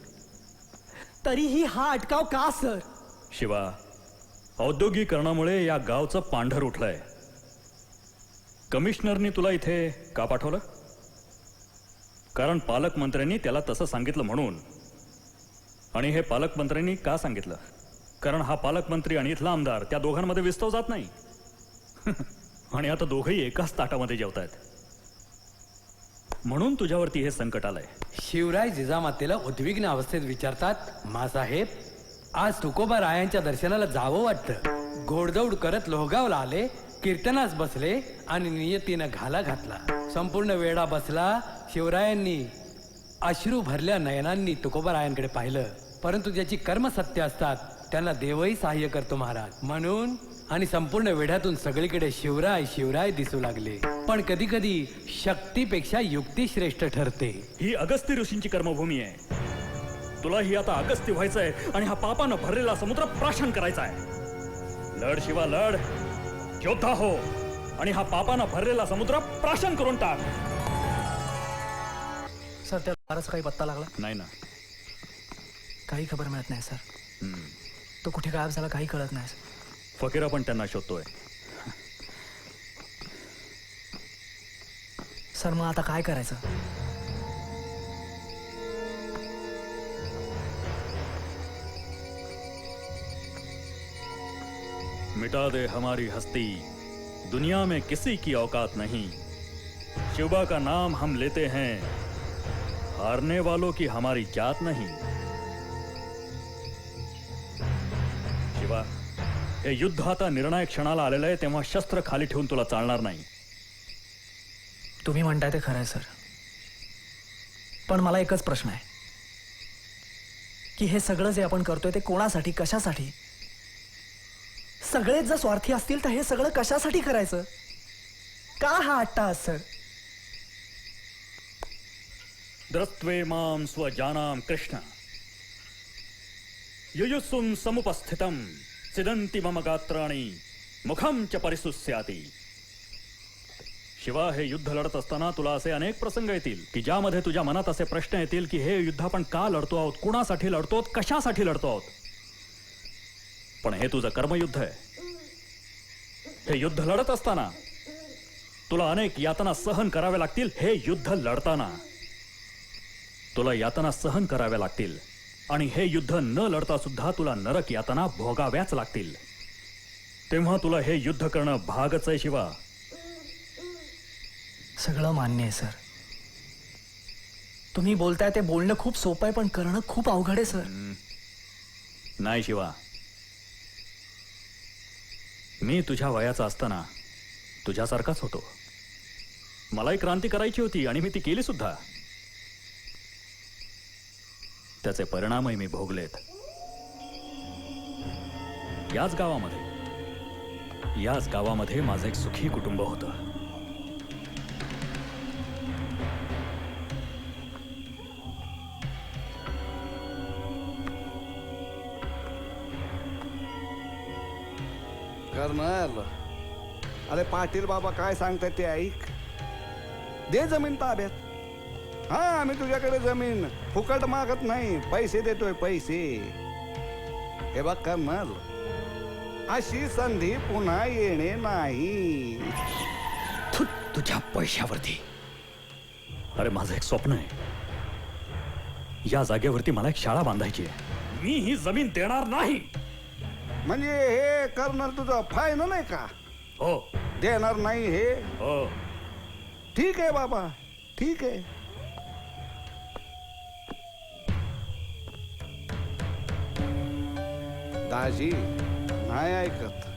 तरीही हा अटकाव का सर? शिवा, औद्योगिकरणामुळे या गावचं पांढर उठलंय. कमिशनरनी तुला इथे का पाठवलं? कारण पालकमंत्र्यांनी त्याला तसं सांगितलं म्हणून. आणि हे पालकमंत्र्यांनी का सांगितलं? कारण हा पालकमंत्री आणि इथला आमदार, त्या दोघांमध्ये विस्तव जात नाही. आणि आता दोघंही एकाच ताटामध्ये जेवतायत. म्हणून तुझ्यावरती हे संकट आलंय. शिवराय जिजामातेला उद्विग्न अवस्थेत विचारतात, मासाहेब, आज तुकोबा रायांच्या दर्शनाला जावं वाटतं. घोडदौड करत लोहगावला आले, कीर्तनास बसले आणि नियतीनं घाला घातला. संपूर्ण वेळा बसला. शिवरायांनी अश्रू भरल्या नयनांनी तुकोबा रायांकडे पाहिलं, परंतु ज्याची कर्म सत्य असतात त्यांना देवही सहाय्य करतो महाराज. म्हणून आणि संपूर्ण वेढ्यातून सगळीकडे शिवराय शिवराय दिसू लागले. पण कधी कधी शक्तीपेक्षा युक्ती श्रेष्ठ ठरते. ही अगस्त्य ऋषींची कर्मभूमी आहे. तुलाही आता अगस्त्य व्हायचंय आणि हा पापानं भरलेला समुद्र प्राशन करायचा आहे. लढ शिवा, लढ, योद्धा हो, आणि हा पापानं भरलेला समुद्र प्राशन करून टाक. सर, त्या फारच काही पत्ता लागला नाही ना? काही खबर मिळत नाही सर. तो कुठे गायब झाला काही कळत नाही. फकीरा पण त्यांना शोधतोय. सर, मग आता काय करायचं? मिटा दे हमारी हस्ती, दुनिया में किसी की औकात नहीं. शिवा का नाम हम लेते हैं, हारने वालों की हमारी जात नहीं. शिवा, हे युद्ध आता निर्णायक क्षणाला आलेलं आहे, तेव्हा शस्त्र खाली ठेवून तुला चालणार नाही. तुम्ही म्हणताय ते खरं आहे सर, पण मला एकच प्रश्न आहे की हे सगळं जे आपण करतोय ते कोणासाठी, कशासाठी? सगळेच जर स्वार्थी असतील तर हे सगळं कशासाठी करायचं? का हा अट्टहास सर? द्रष्ट्वे मां स्वजानां कृष्ण, युयुत्सुं समुपस्थितं सिदन्ति मम गात्राणि मुखं च परिसुस्याति. शिवा, हे युद्ध लढत असताना तुला असे अनेक प्रसंग येतील की ज्यामध्ये तुझ्या मनात असे प्रश्न येतील की हे युद्ध आपण का लढतो आहोत, कुणासाठी लढतो आहोत, कशासाठी लढतो आहोत. पण हे तुझं कर्मयुद्ध आहे. हे युद्ध लढत असताना तुला अनेक यातना सहन कराव्या लागतील. हे युद्ध लढताना तुला यातना सहन कराव्या लागतील, आणि हे युद्ध न लढता सुद्धा तुला नरक यातना भोगाव्याच लागतील. तेव्हा तुला हे युद्ध करणं भागच आहे शिवा. सगळं मान्य आहे सर. तुम्ही बोलताय ते बोलणं खूप सोपं आहे, पण करणं खूप अवघड आहे सर. नाही शिवा, मी तुझ्या वयाचा असताना तुझ्यासारखाच होतो. मलाही क्रांती करायची होती आणि मी ती केली सुद्धा. त्याचे परिणामही मी भोगलेत. याच गावामध्ये माझं एक सुखी कुटुंब होतं. कर्नल, अरे पाटील बाबा काय सांगतात ते ऐक. दे जमीन ताब्यात. हा, आम्ही तुझ्याकडे जमीन फुकट मागत नाही, पैसे देतोय पैसे. हे बघ कर्नल, अशी संधी पुन्हा येणे नाही. तुझ्या पैशावरती. अरे माझं एक स्वप्न आहे. या जागेवरती मला एक शाळा बांधायची आहे. मी ही जमीन देणार नाही. म्हणजे हे कर्नल तुझं फायनल आहे का? हो. देणार नाही हे? हो. ठीक आहे बाबा, ठीक आहे. दाजी नाही ऐकत.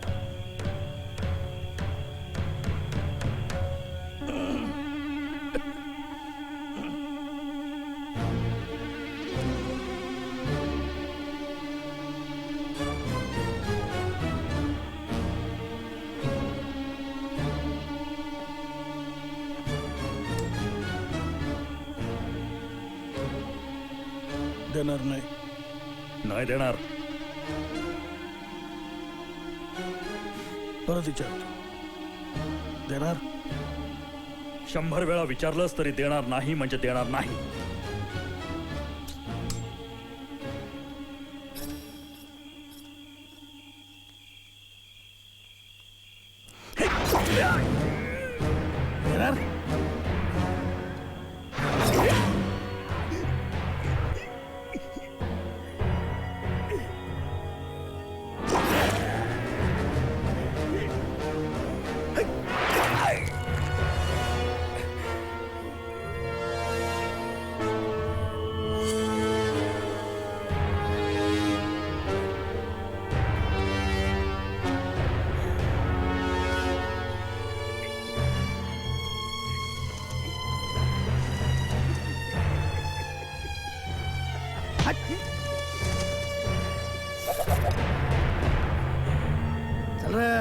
देणार नाही. नाही देणार. परत विचारतो, देणार? 100 वेळा विचारलंस तरी देणार नाही म्हणजे देणार नाही. देणार? चल रे.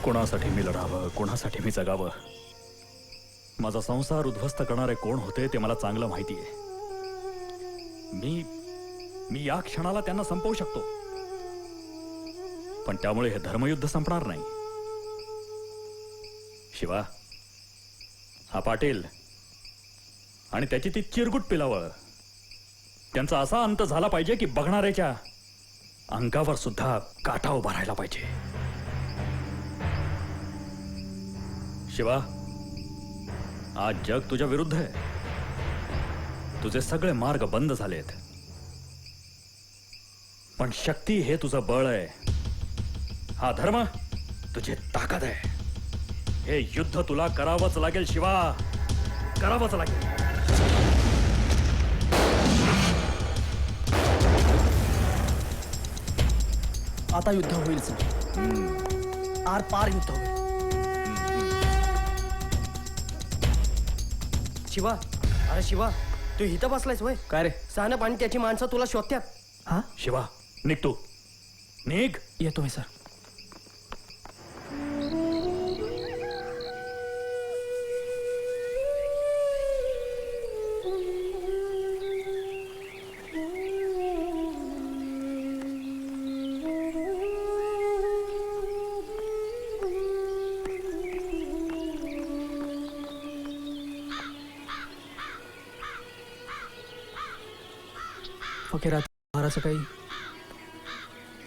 कोणासाठी मी लढावं, कोणासाठी मी जगावं, माझा संसार उद्ध्वस्त करणारे कोण होते ते मला चांगलं माहिती आहे. मी या क्षणाला त्यांना संपवू शकतो, पण त्यामुळे हे धर्मयुद्ध संपणार नाही. शिवा, हा पाटील आणि त्याची ती चिरगुट पिलावं, त्यांचा असा अंत झाला पाहिजे की बघणाऱ्याच्या अंगावर सुद्धा काटा उभा राहिला पाहिजे. शिवा, आज जग तुझ्या विरुद्ध आहे. तुझे सगळे मार्ग बंद झालेत, पण शक्ती हे तुझं बळ आहे. हा धर्म तुझी ताकद आहे. हे युद्ध तुला करावंच लागेल शिवा, करावंच लागेल. आता युद्ध होईल सर. आर पार युद्ध होईल. शिवा, अरे शिवा, तू इथं बसलायस वय? काय रे? सानप आणि त्याची माणसं तुला शोधत्यात. हा, शिवा, निघ तू, निघ. येतो मी सर. ओके, रात काही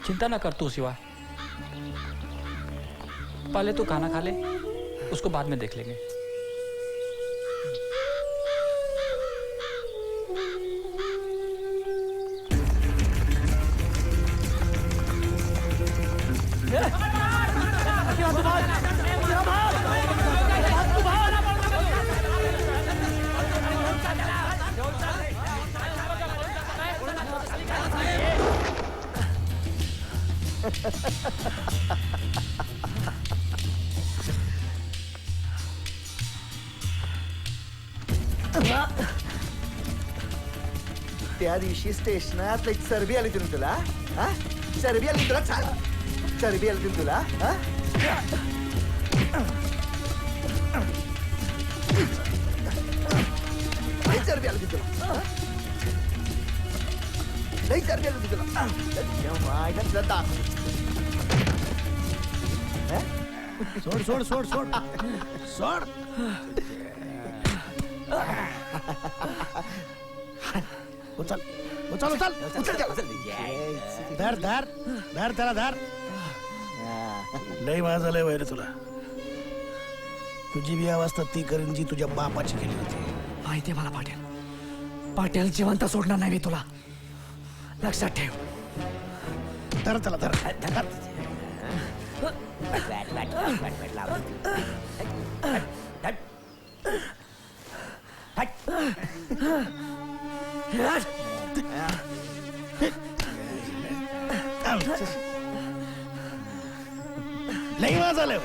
चिंता ना कर तू शिवा. पहले तू खाना खा ले, उसको बाद में देख लेंगे. त्या दिवशी स्टेशनात एक चरबी आली होती ना तुला हा चरबी आली तुला चरबी आली होती तुला हा लई चरबी आली होती तुला लई चरबी आली होती तुला तुला दाखव सोड सोड सोड सोड सोड उचल उचल उचल धर धर धर त्याला धर लय वाज झालंय वैर तुला तुझी बी अवस्था ती करीन जी तुझ्या बापाची केली होती माहितीये मला पाटील पाटील जिवंत सोडणार नाही मी तुला लक्षात ठेव धर त्याला धर धर लई वाज झालंय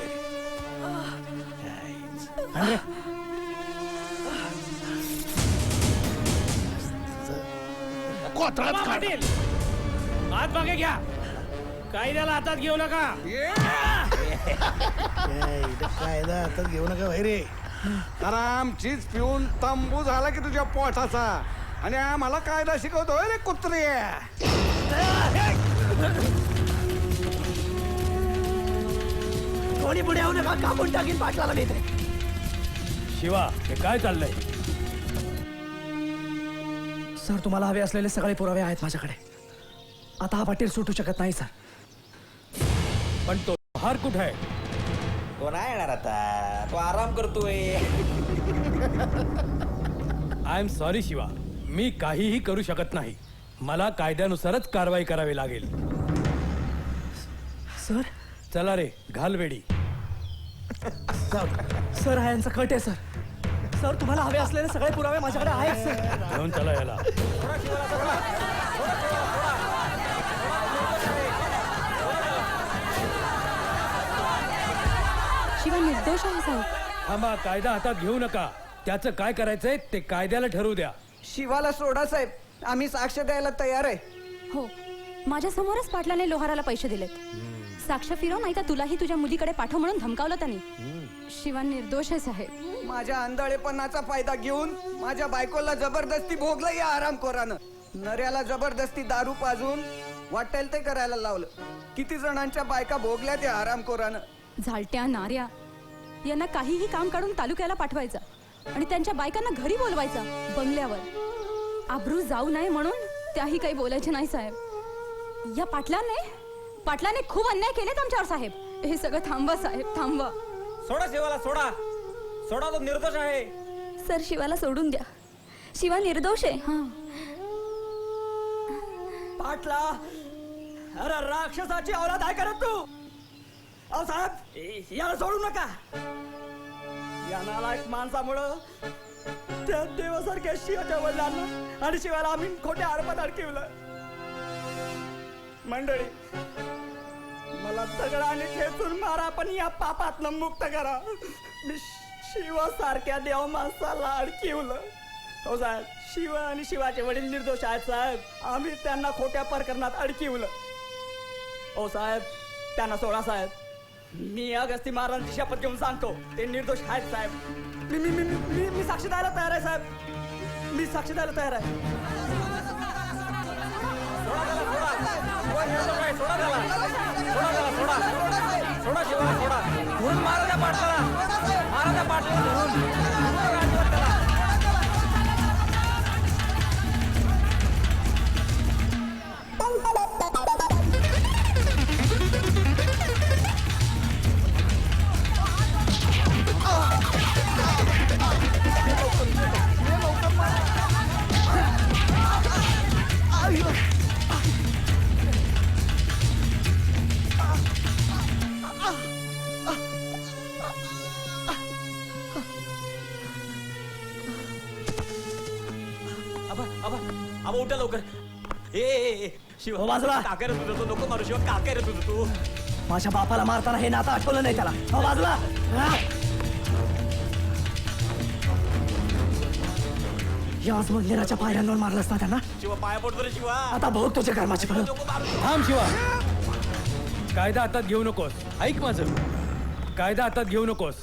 पाटील हात मागे घ्या कायद्याला हातात घेऊ नका कायदा हातात घेऊ नका भाई रे आमचीच पिऊन तंबू झाला की तुझ्या पोटाचा आणि आम्हाला कायदा शिकवतोय रे कुत्रे कोणी पुढे येऊ नका कापून टाकीन पाटलाला देते शिवा हे काय चाललंय सर तुम्हाला हवे असलेले सगळे पुरावे आहेत माझ्याकडे आता हा पाटील सुटू शकत नाही सर पण तो हार कुठे आहे तो नाही येणार आता तो आराम करतोय आय एम सॉरी शिवा मी काहीही करू शकत नाही मला कायद्यानुसारच कारवाई करावी लागेल सर चला रे घाल वेडी सर हा यांचा कट आहे सर सर तुम्हाला हवे असलेले सगळे पुरावे माझ्याकडे आहेत सर घेऊन चला याला शिवा निर्दोष आहे साहेब थांबा कायदा हातात घेऊ नका त्याचं काय करायचंय ते कायद्याला ठरवू द्या शिवाला सोडा साहेब आम्ही साक्ष द्यायला तयार आहे हो माझ्या समोरच पाटलाने लोहाराला पैसे दिलेत साक्ष फिरव नाही तर तुलाही तुझ्या मुलीकडे पाठव म्हणून धमकावलं त्यांनी शिवा निर्दोष आहे साहेब माझ्या आंधळेपणाचा फायदा घेऊन माझ्या बायकोला जबरदस्ती भोगलं या आरामखोरानं नऱ्याला जबरदस्ती दारू पाजून वाटेल ते करायला लावलं किती जणांच्या बायका भोगल्या त्या आरामखोरानं झालट्या नाऱ्या यांना काहीही काम काढून तालुक्याला पाठवायचा आणि त्यांच्या बायकांना घरी बोलवायचा बंगल्यावर आबरू जाऊ नये म्हणून त्याही काही बोलायचे नाही साहेब या पाटलाने खूप अन्याय केलेत आमच्यावर साहेब हे सगळं थांबवा साहेब थांबवा सोडा शिवाला सोडा सोडा तो निर्दोष आहे सर शिवाला सोडून द्या शिवा निर्दोष आहे हा पाटला अरे राक्षसाची औलाद आहे करत तू अहो साहेब याला सोडू नका या नालायक माणसामुळं त्या देवासारख्या शिवाच्या वडिलांना आणि शिवाला आम्ही खोट्या आरोपात अडकवलं मंडळी मला दगडाने ठेचून मारा पण या पापातनं मुक्त करा मी शिवासारख्या देव माणसाला अडकिवलं हो साहेब शिव आणि शिवाचे वडील निर्दोष आहेत साहेब आम्ही त्यांना खोट्या प्रकरणात अडकिवलं हो साहेब त्यांना सोडा साहेब मी अगस्ती महाराजांची शपथ घेऊन सांगतो ते निर्दोष आहेत साहेब मी साक्ष द्यायला तयार आहे साहेब मी साक्ष द्यायला तयार आहे आबा उठा लवकर ए शिव बाजूला काका रे तुझं नको मारू शिव काका रे तुझं तू माझ्या बापाला मारताना हे नातं आठवलं नाही त्याला हो बाजूला याच मंदिराच्या पायऱ्यांवर मारलंस ना त्यांना. शिवा पाया पडतो रे शिवा. आता भोग तुझ्या कर्माची फळं. थांब शिवा. कायदा हातात घेऊ नकोस. ऐक माझं. कायदा हातात घेऊ नकोस.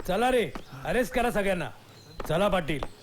चला रे, अरेस्ट करा सगळ्यांना. चला पाटील.